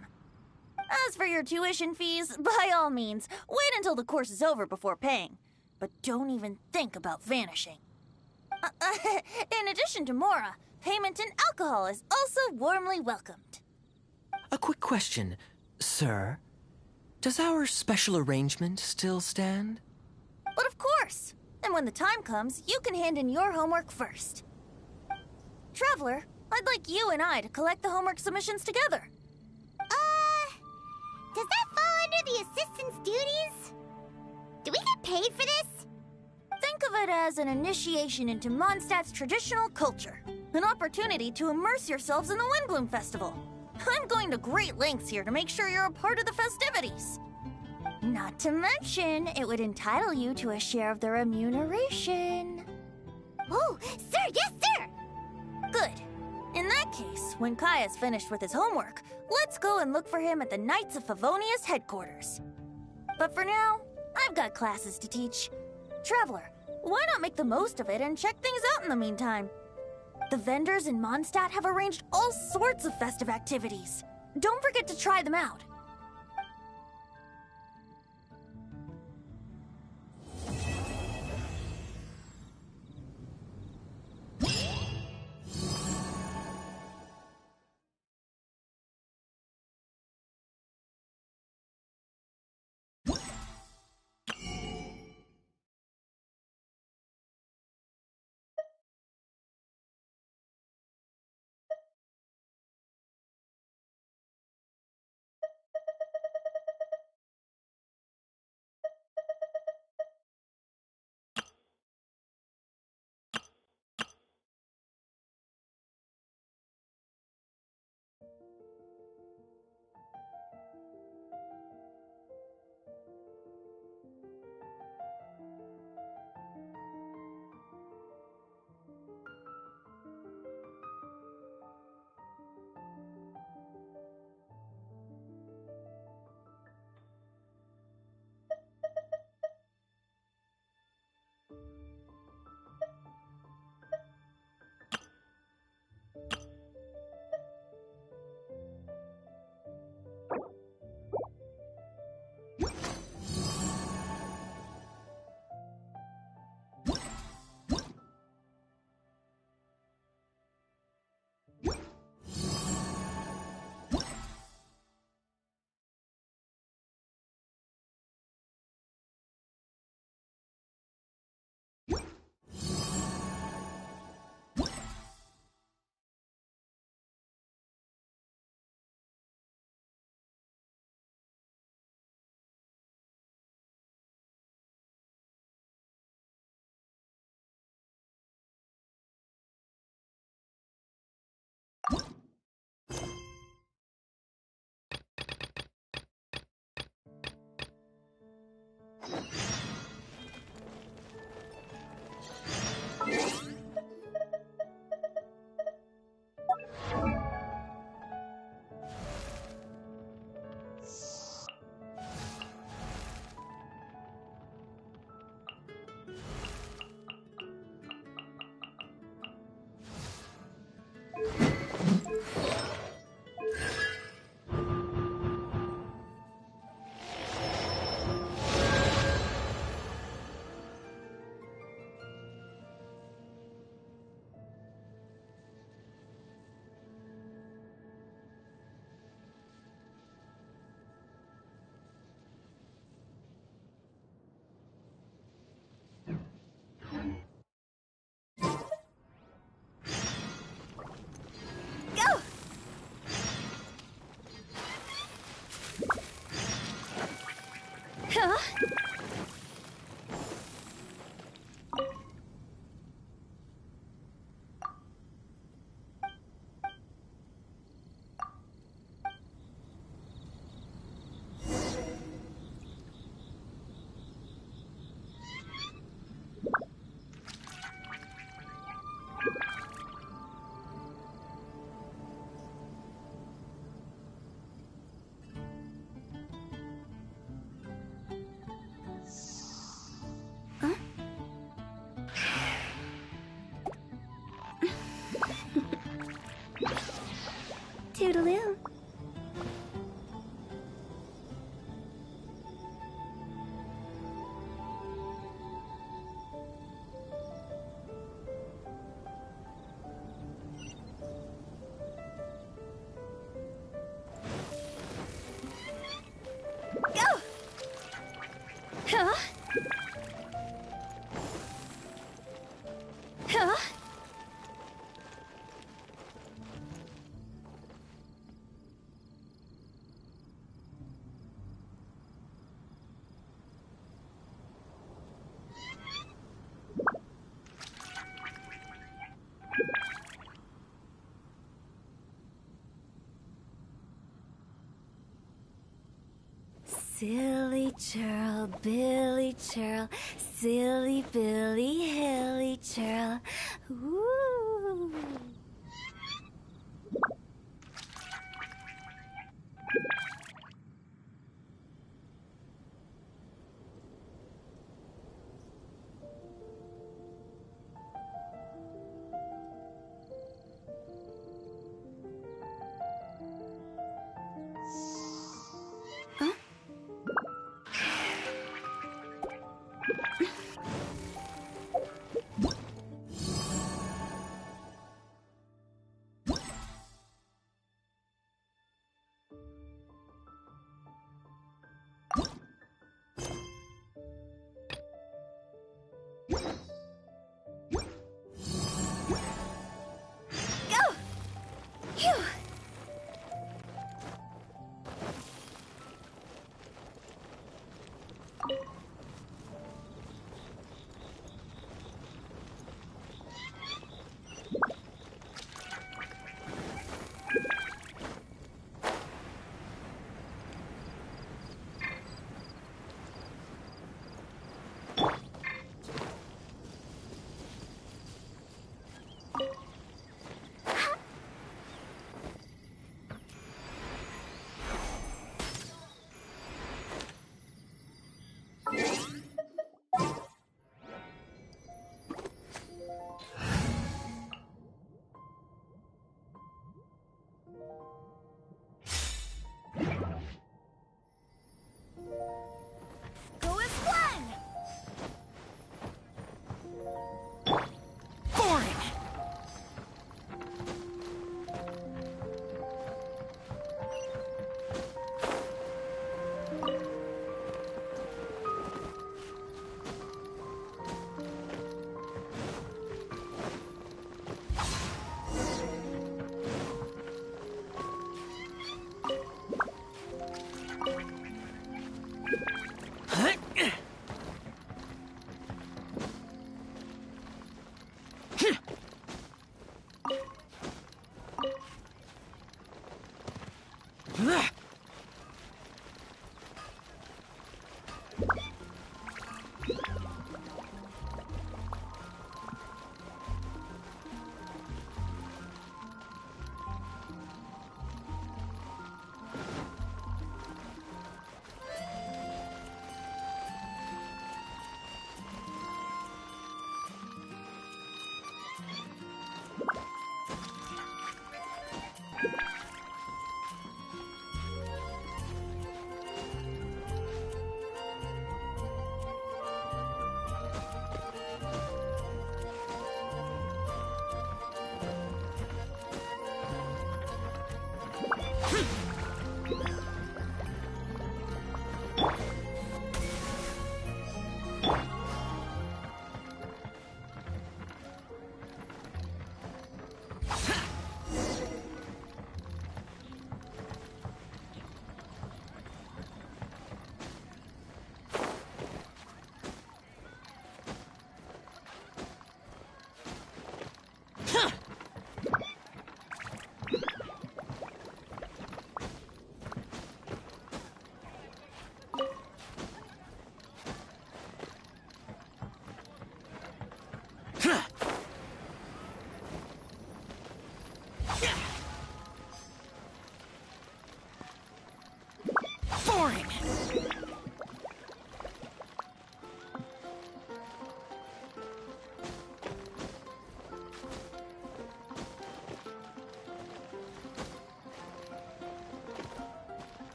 As for your tuition fees, by all means, wait until the course is over before paying. But don't even think about vanishing. In addition to Mora, payment in alcohol is also warmly welcomed. A quick question, sir. Does our special arrangement still stand? But of course! And when the time comes, you can hand in your homework first. Traveler, I'd like you and I to collect the homework submissions together. Does that fall under the assistant's duties? Do we get paid for this? Think of it as an initiation into Mondstadt's traditional culture. An opportunity to immerse yourselves in the Windblume Festival. I'm going to great lengths here to make sure you're a part of the festivities. Not to mention, it would entitle you to a share of the remuneration. Oh, sir, yes, sir! Good. In that case, when Kaya's finished with his homework, let's go and look for him at the Knights of Favonia's headquarters. But for now, I've got classes to teach. Traveler, why not make the most of it and check things out in the meantime? The vendors in Mondstadt have arranged all sorts of festive activities. Don't forget to try them out. Huh? Toodaloo. Go! Huh? Huh? Silly churl, Billy churl, silly Billy, hilly churl. Ooh.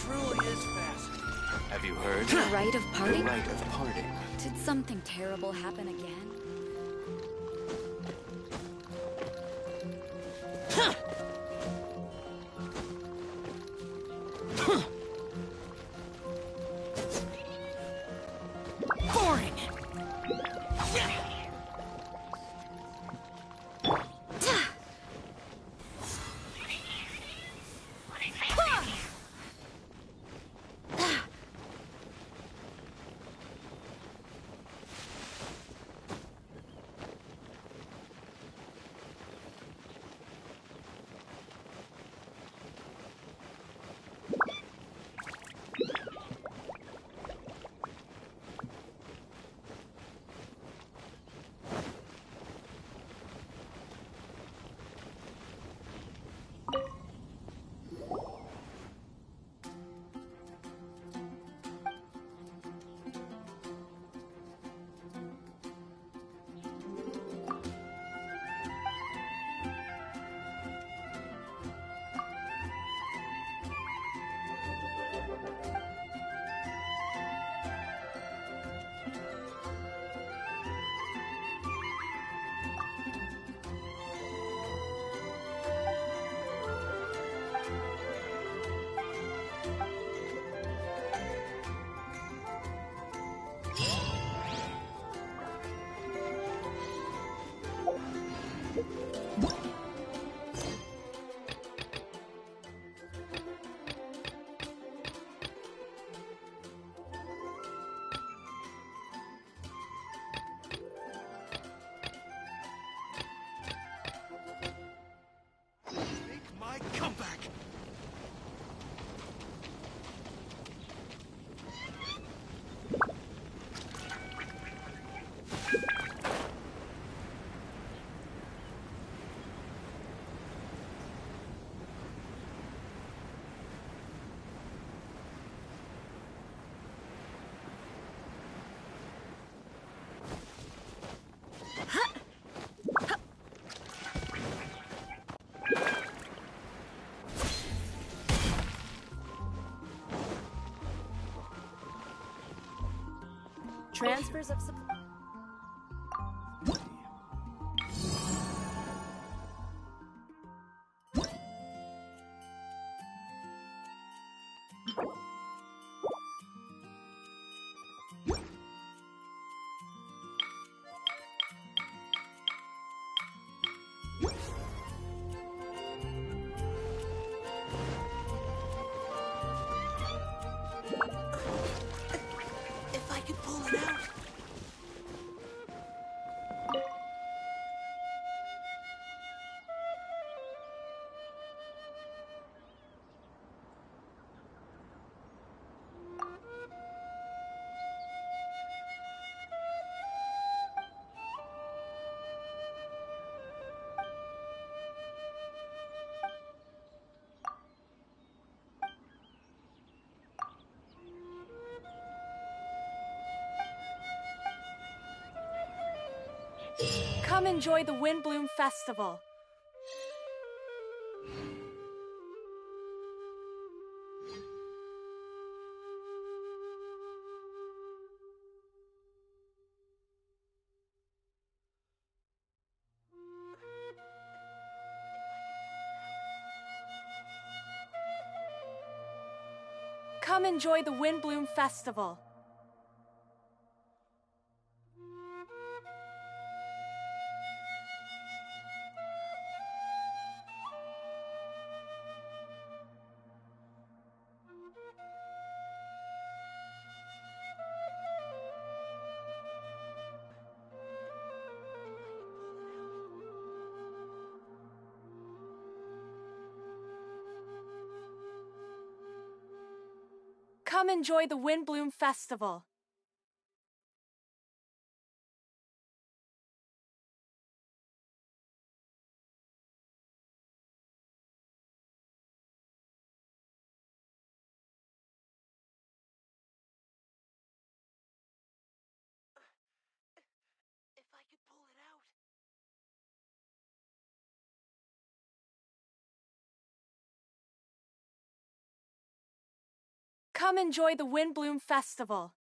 truly is fascinating. Have you heard? The rite of parting? The rite of parting. Did something terrible happen again? Boring! Make my comeback! Transfers of supply. If I could pull it out. Come enjoy the Windblume Festival. Come enjoy the Windblume Festival. Come enjoy the Windblume Festival. Come enjoy the Windblume Festival.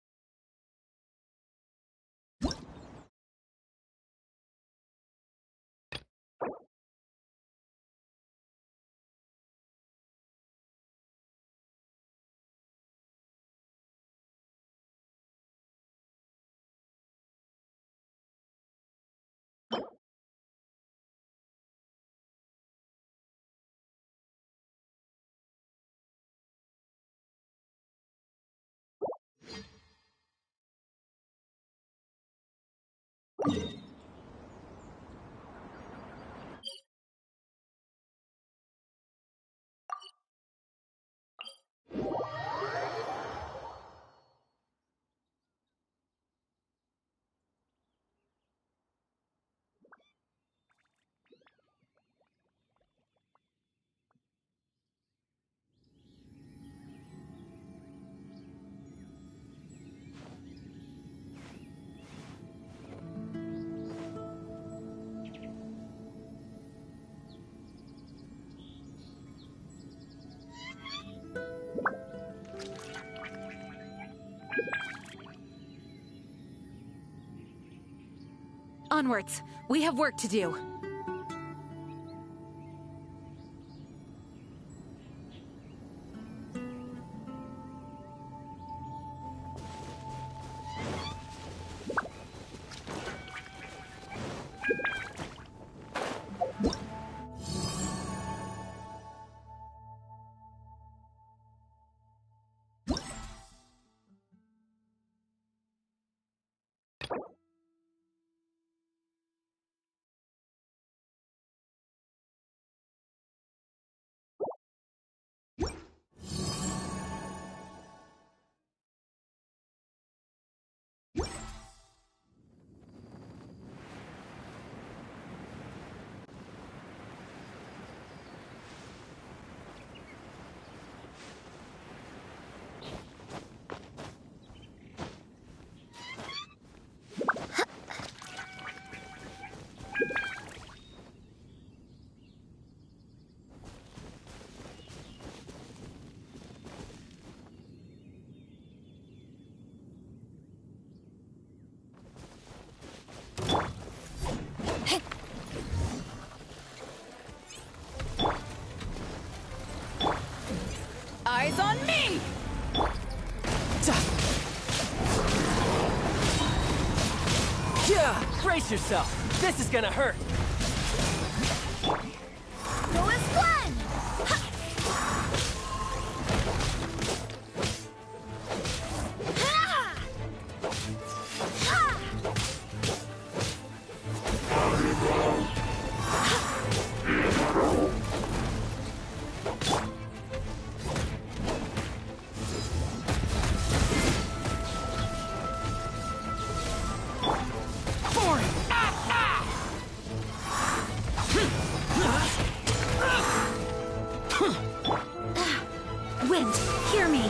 Onwards. We have work to do. Eyes on me! Yeah, brace yourself. This is gonna hurt. Go as one! Wind, hear me.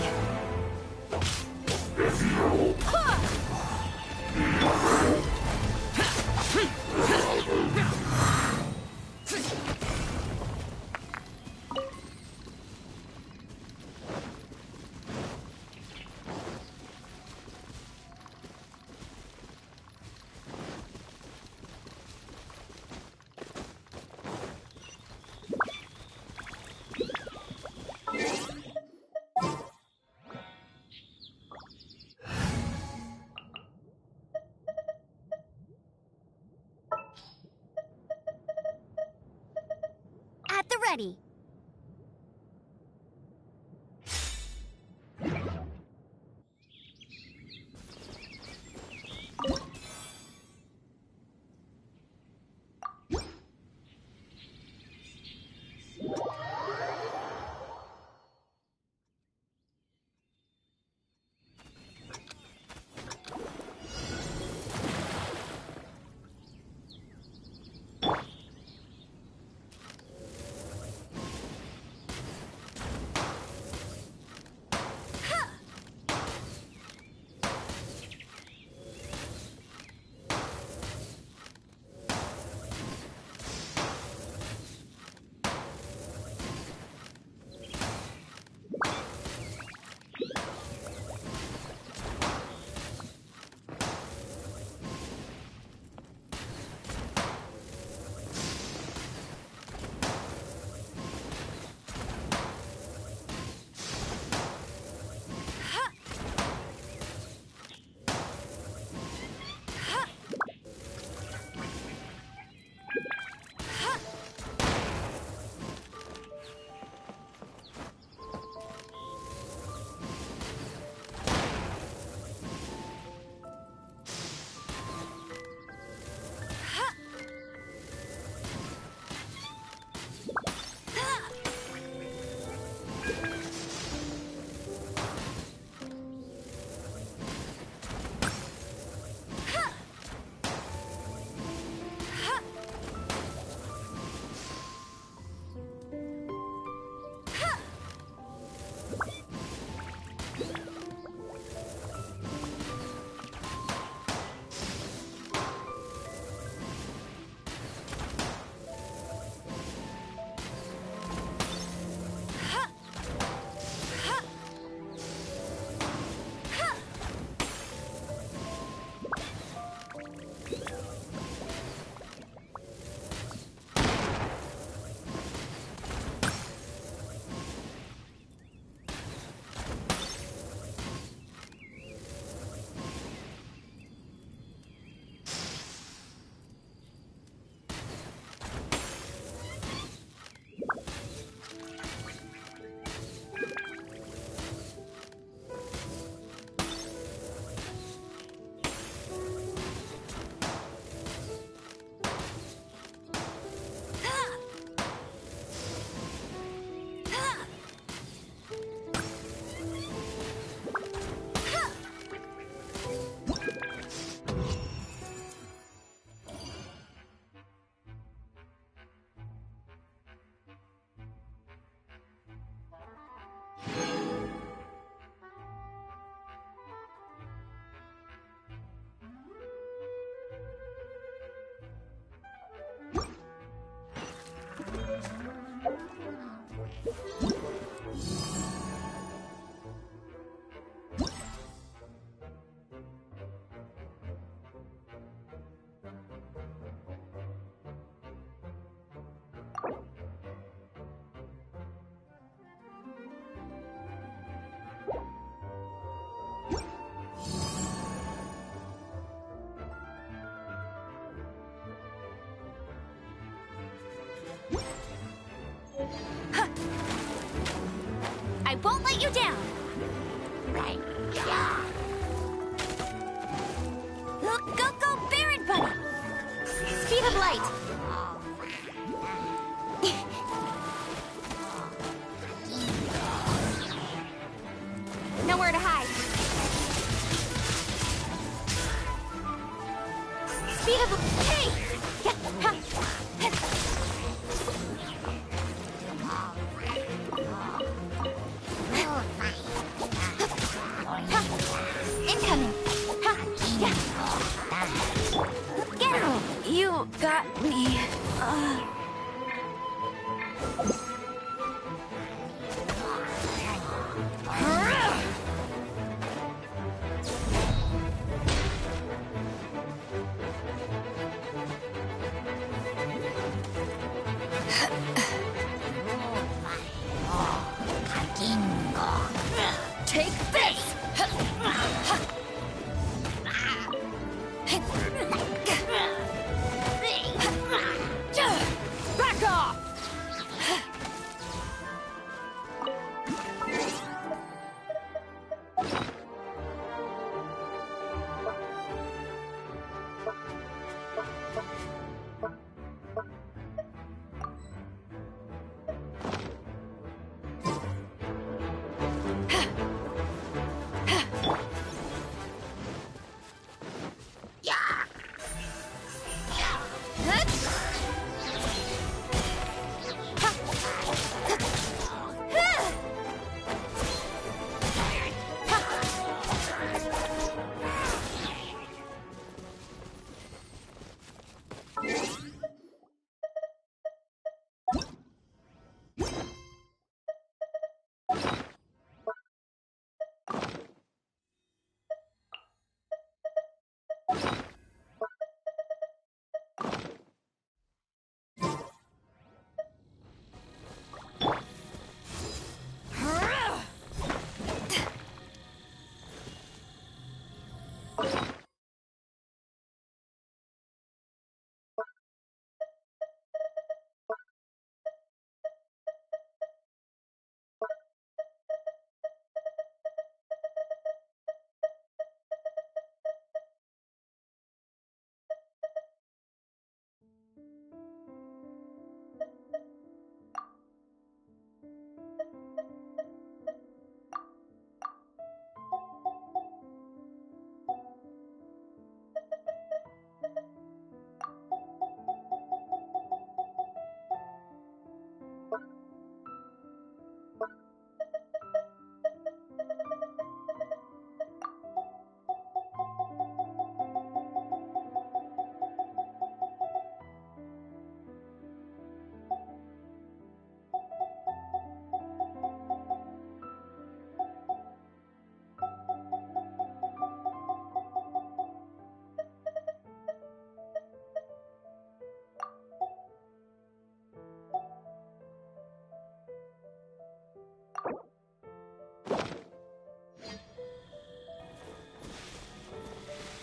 At the ready. you down. Right. Go, Baron Bunny. Speed of light. Nowhere to hide. Speed of hey. Incoming. Get him! You got me. Take this. Back off.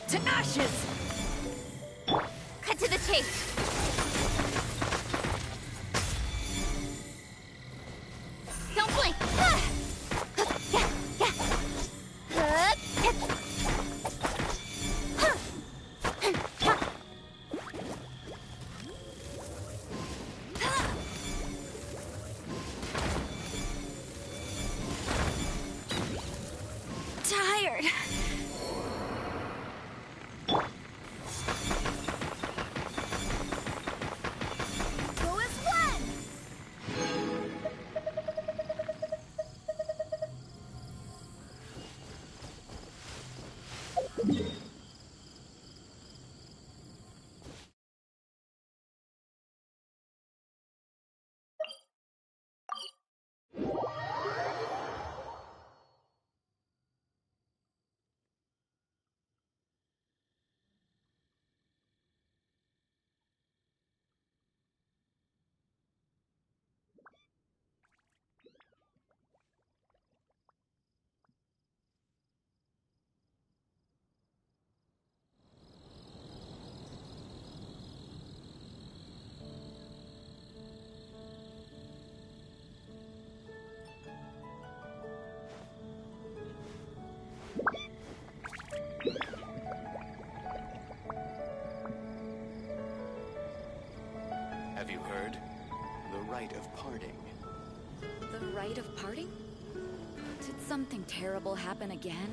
To ashes! Cut to the chase! Don't blink! Tired. Go as one! afraid of parting? Did something terrible happen again?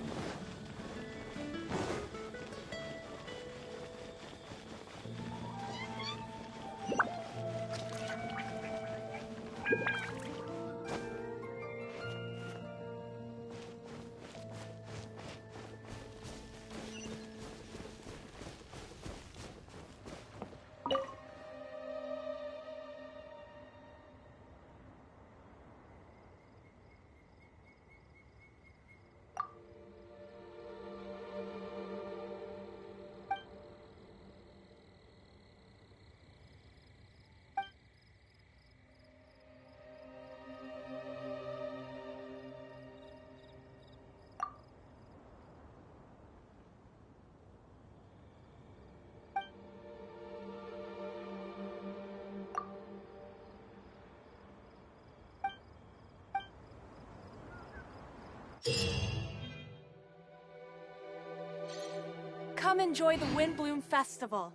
Come enjoy the Windblume Festival.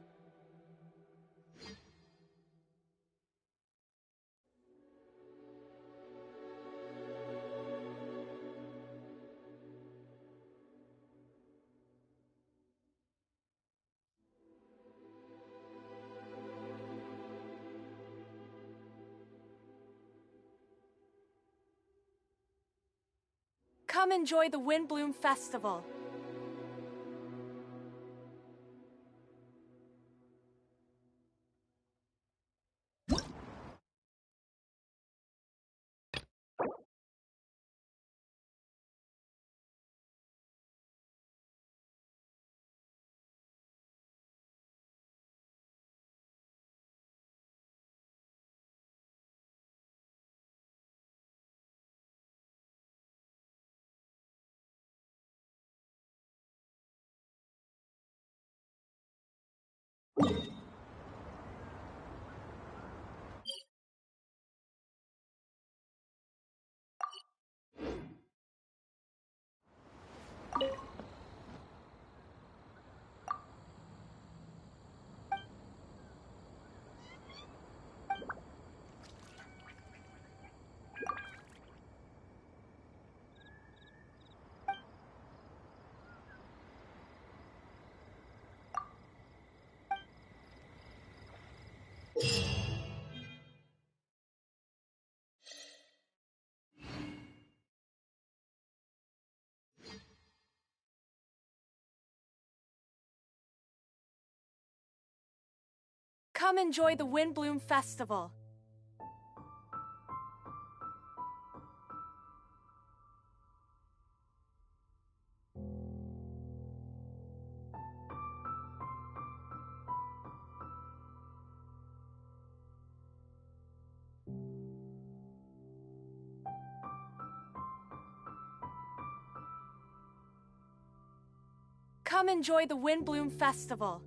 Come enjoy the Windblume Festival. Come enjoy the Windblume Festival. Come enjoy the Windblume Festival.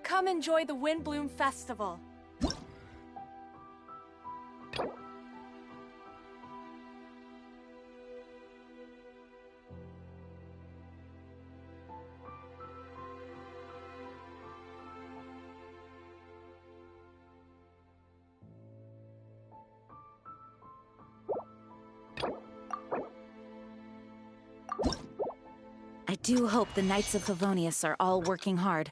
Come enjoy the Windblume Festival. I do hope the Knights of Favonius are all working hard.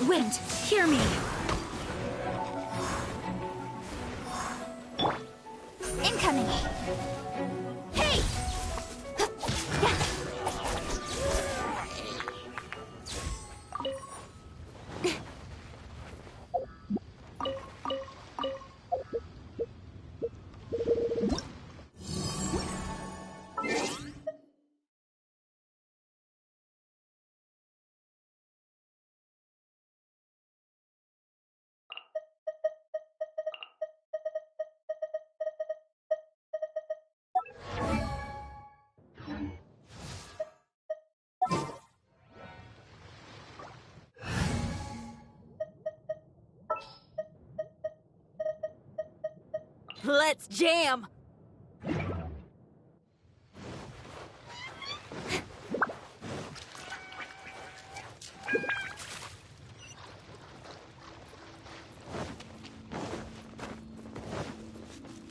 Wind, hear me. Incoming. Hey! Let's jam!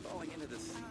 Falling into the sea.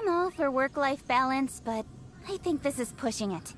I'm all for work-life balance, but I think this is pushing it.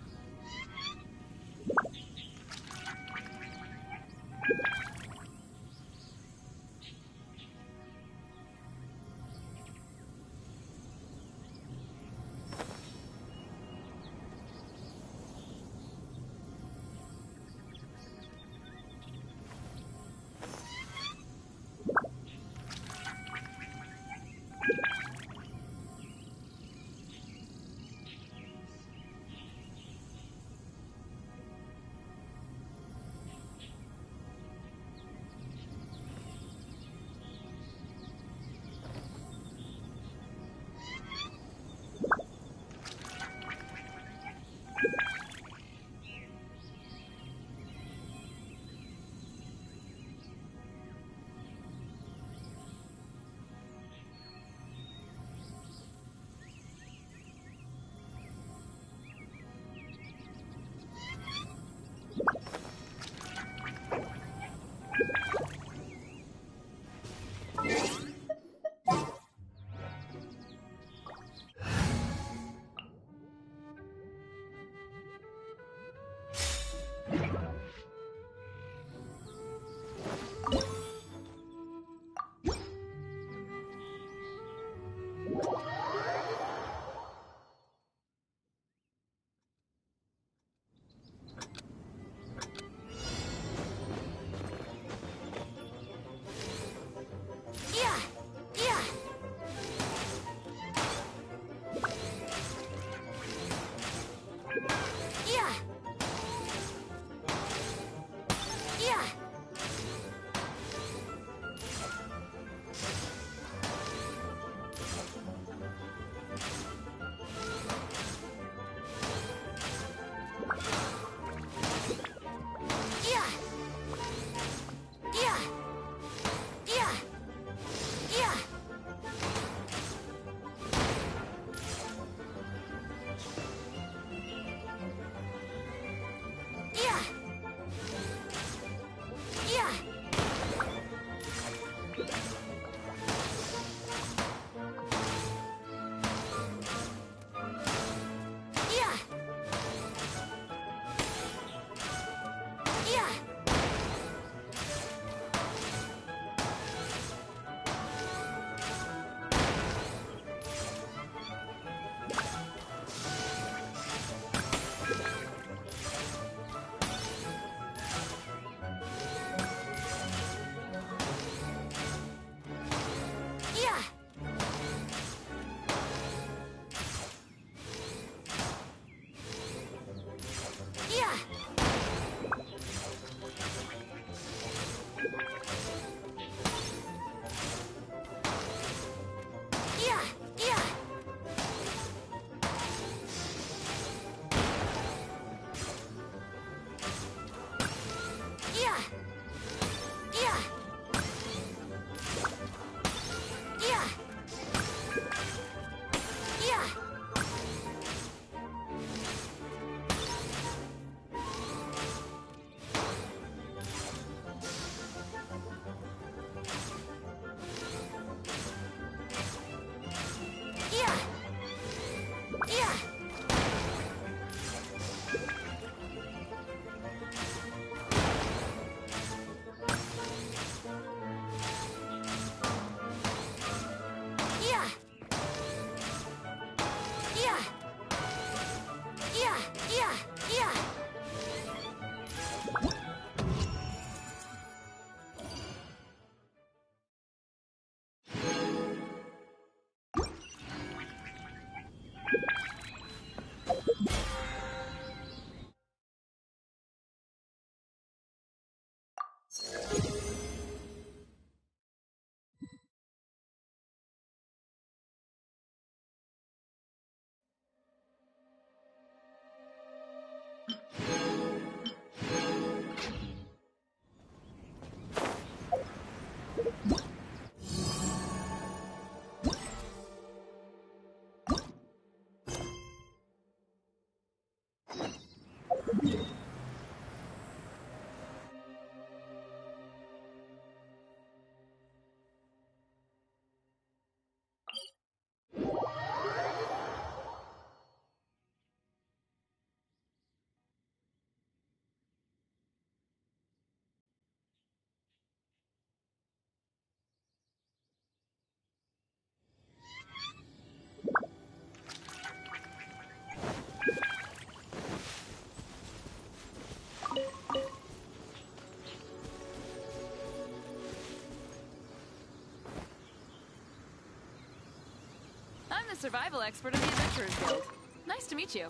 survival expert in the Adventurers Guild. Nice to meet you.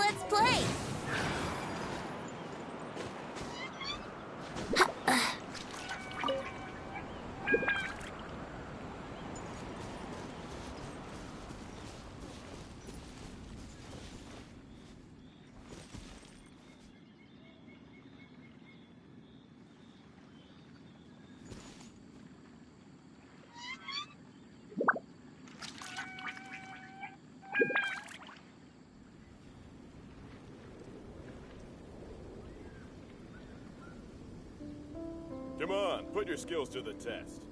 Let's play! Come on, put your skills to the test.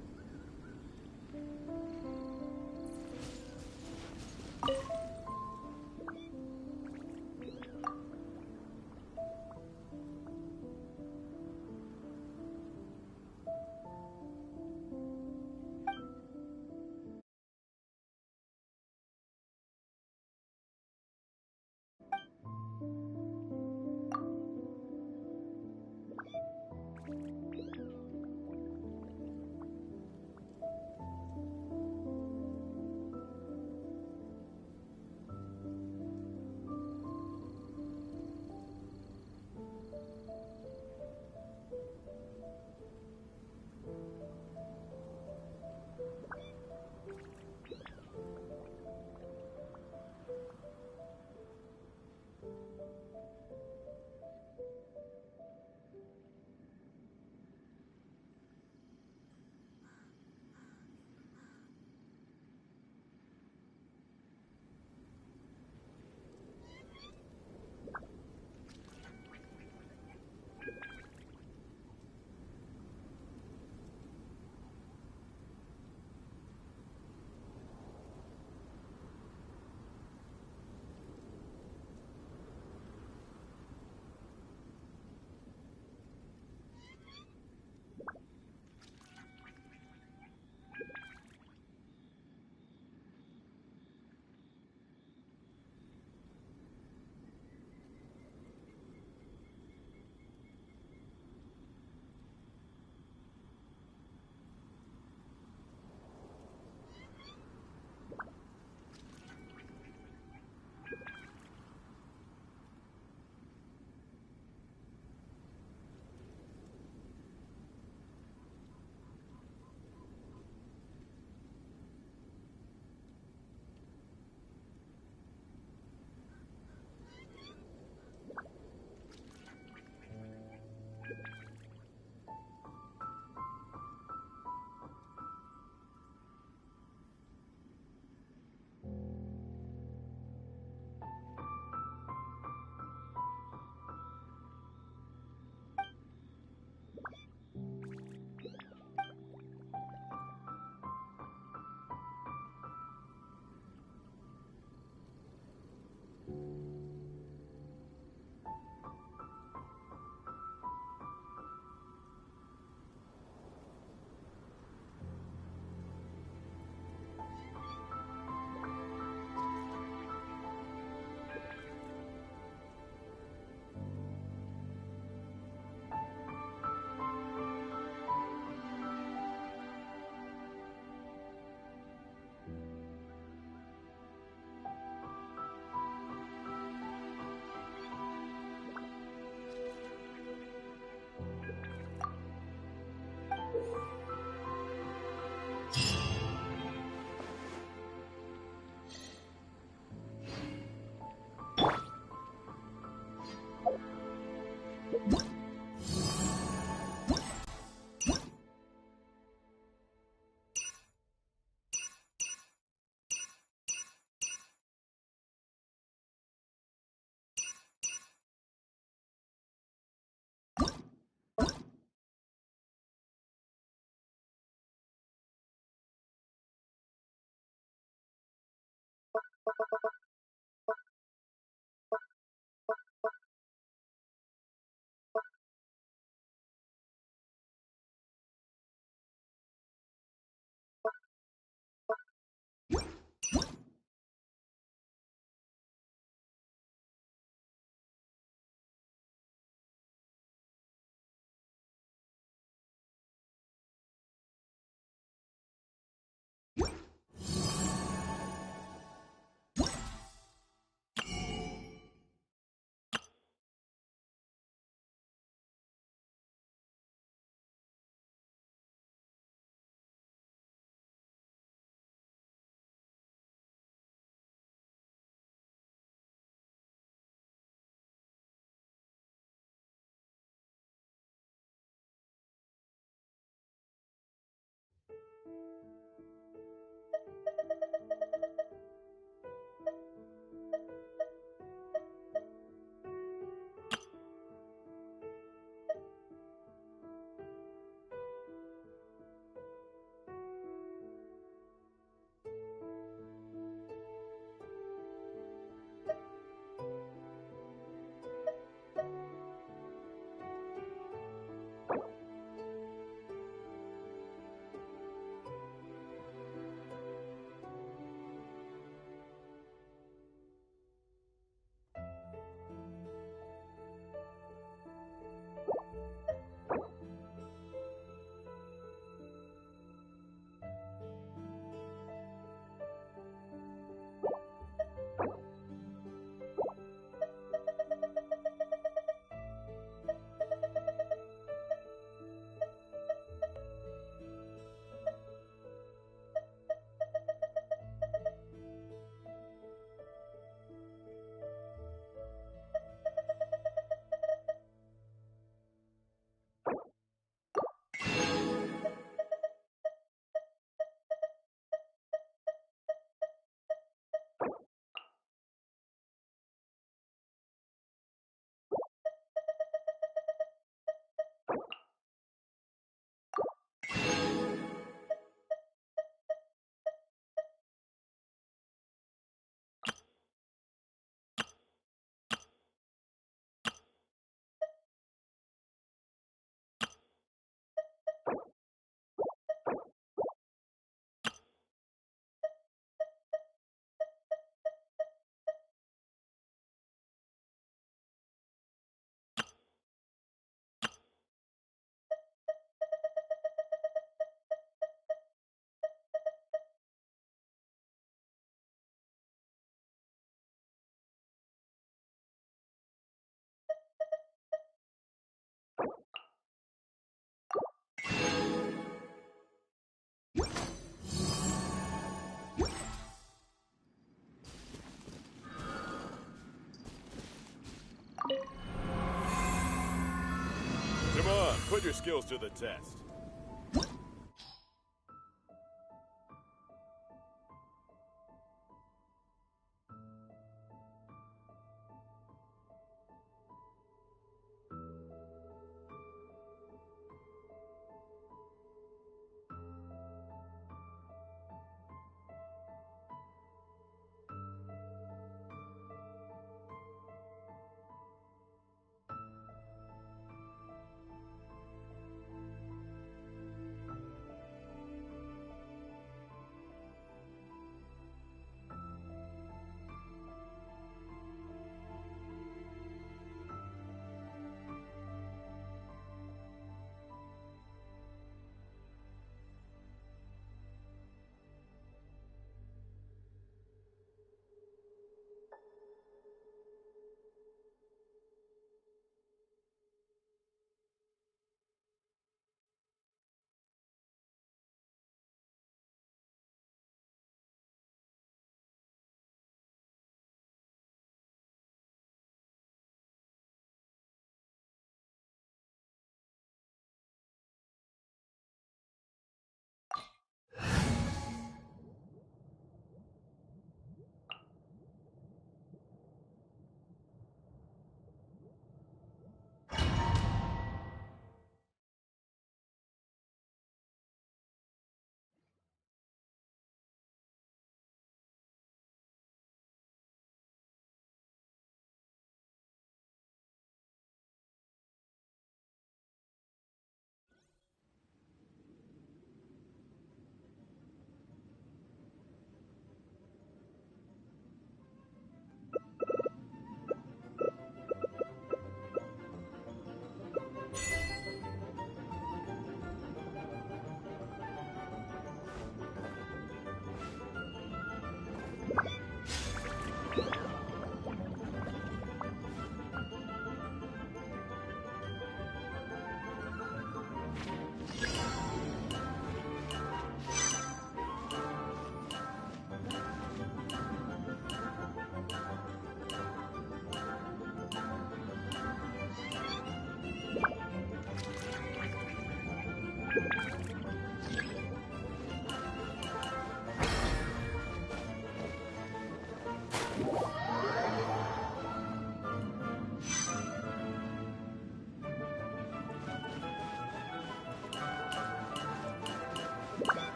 your skills to the test.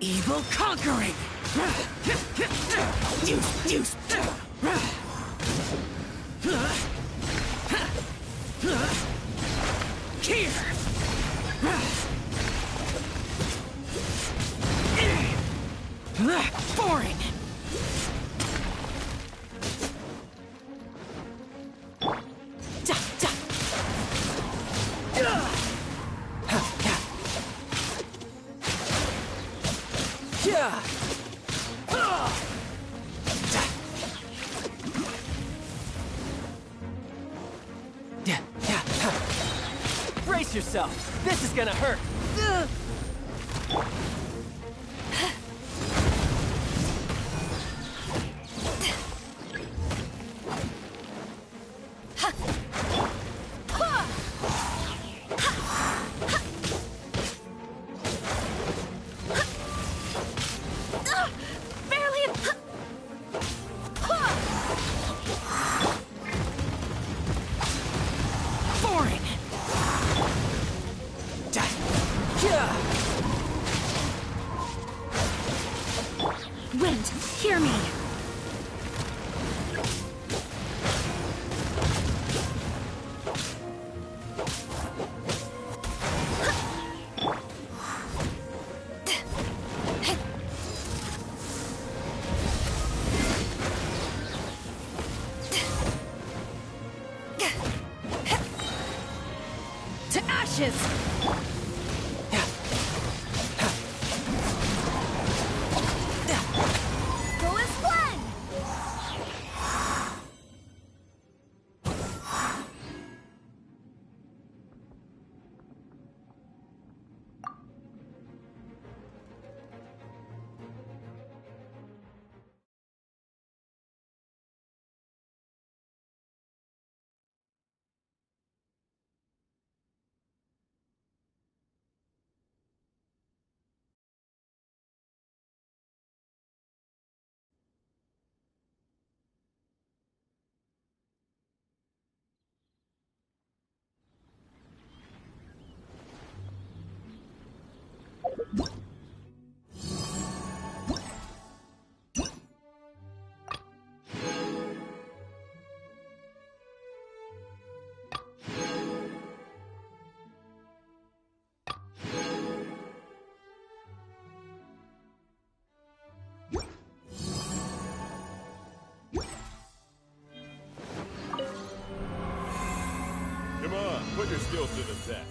Evil conquering! Use! Here! Boring! Brace yourself. This is gonna hurt. Wind, hear me. To ashes! Come on, put your skills to the test.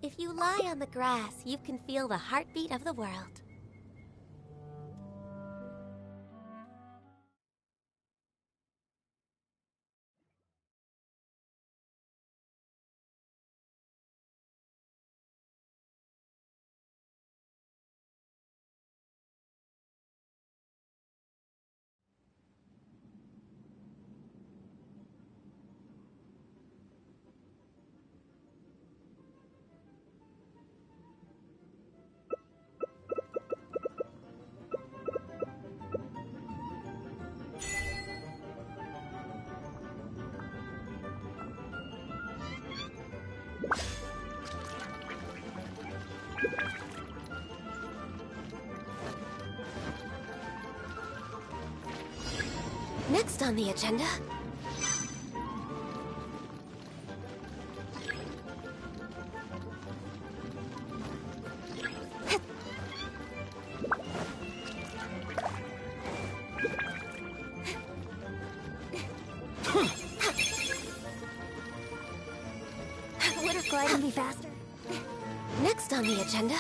If you lie on the grass, you can feel the heartbeat of the world. Next on the agenda... Wouldn't gliding be faster? Next on the agenda.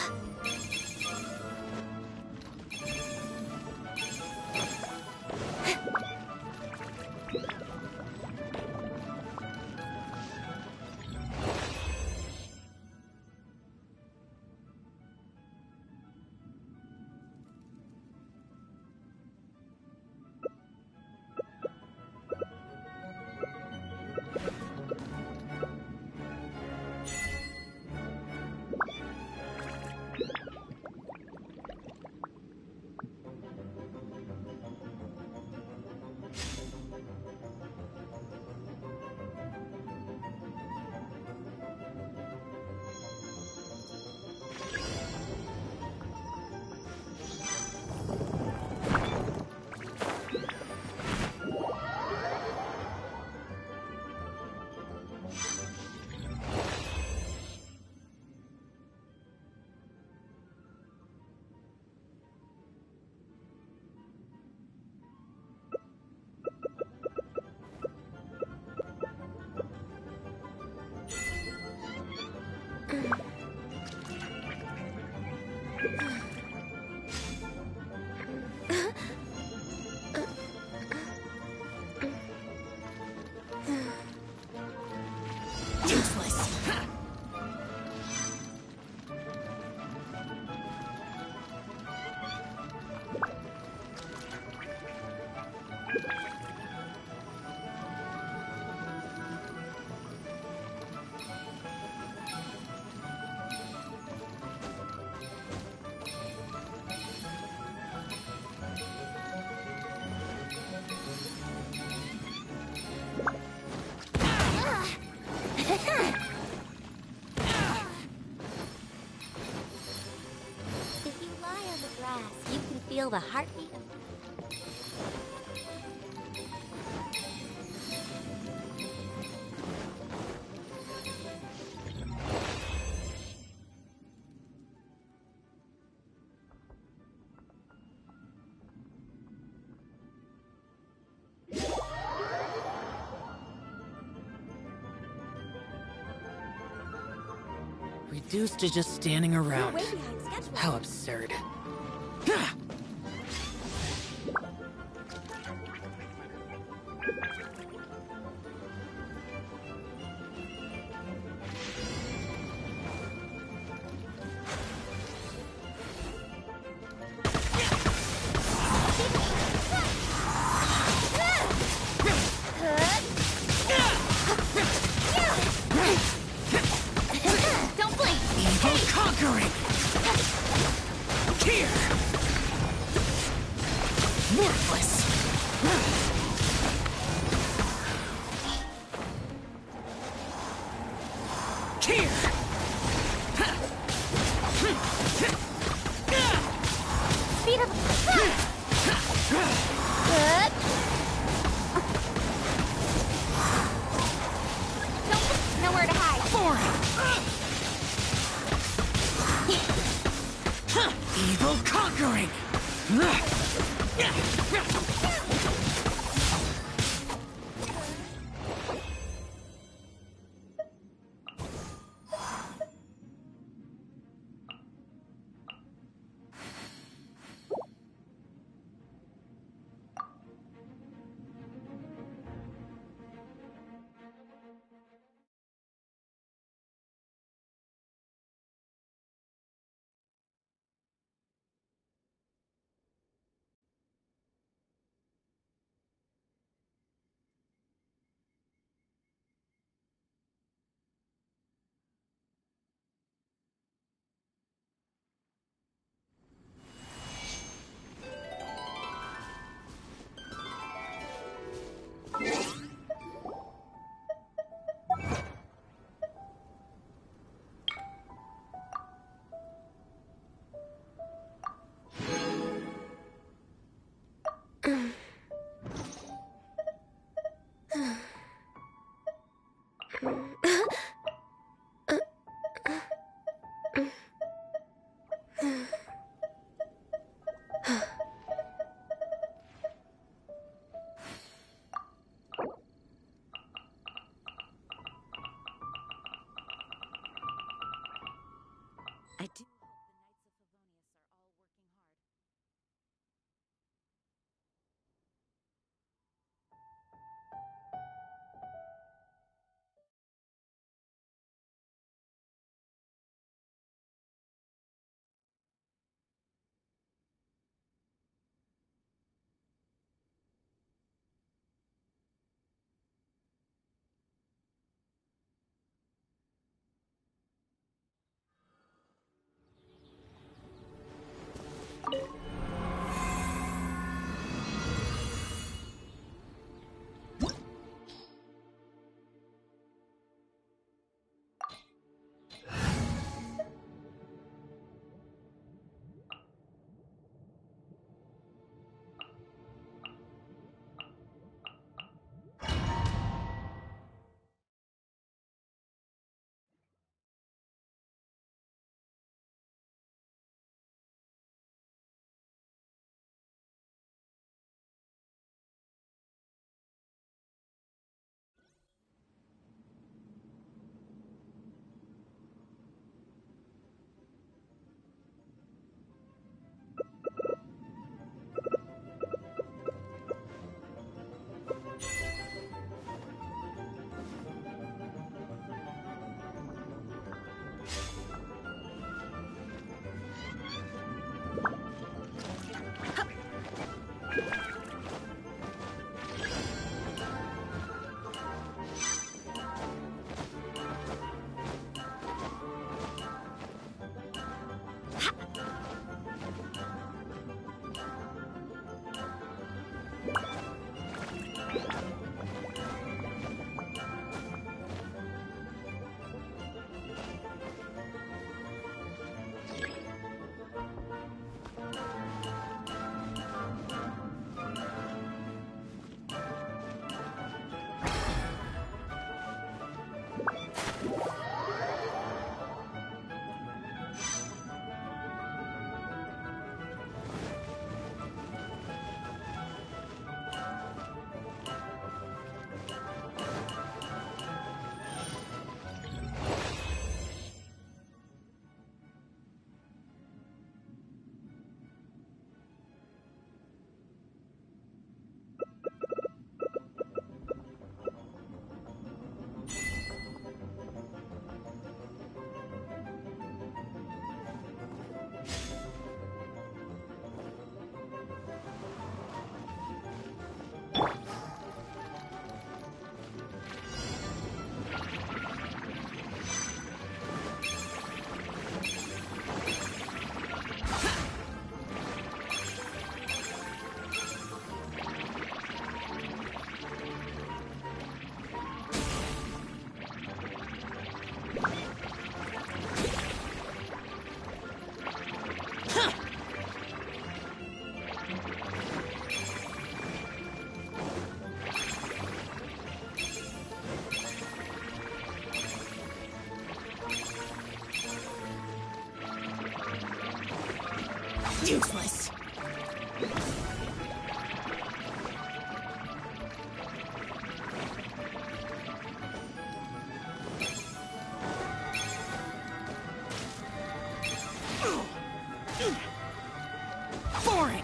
If you lie on the grass, you can feel the heartbeat of... Reduced to just standing around. How absurd. Don't blink! Evil conquering! Here! Worthless! Here! Speed of... Good. Don't... Nowhere to hide. Evil conquering! I do. Useless. Boring.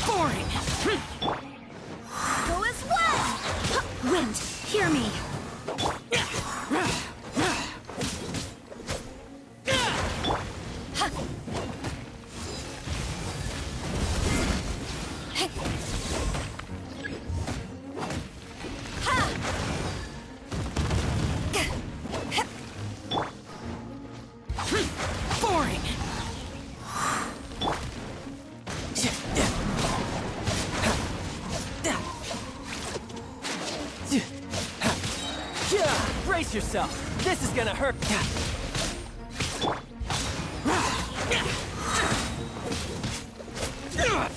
Boring. Go as one. Wind, hear me. Boring. Brace yourself. This is gonna hurt.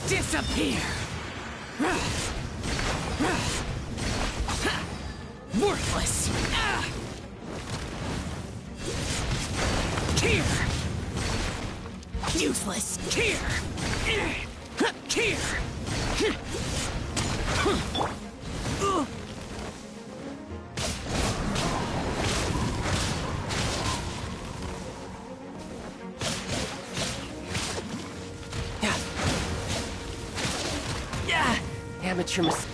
Disappear. Worthless. Here. Useless. Here. Here. Amateur mistake.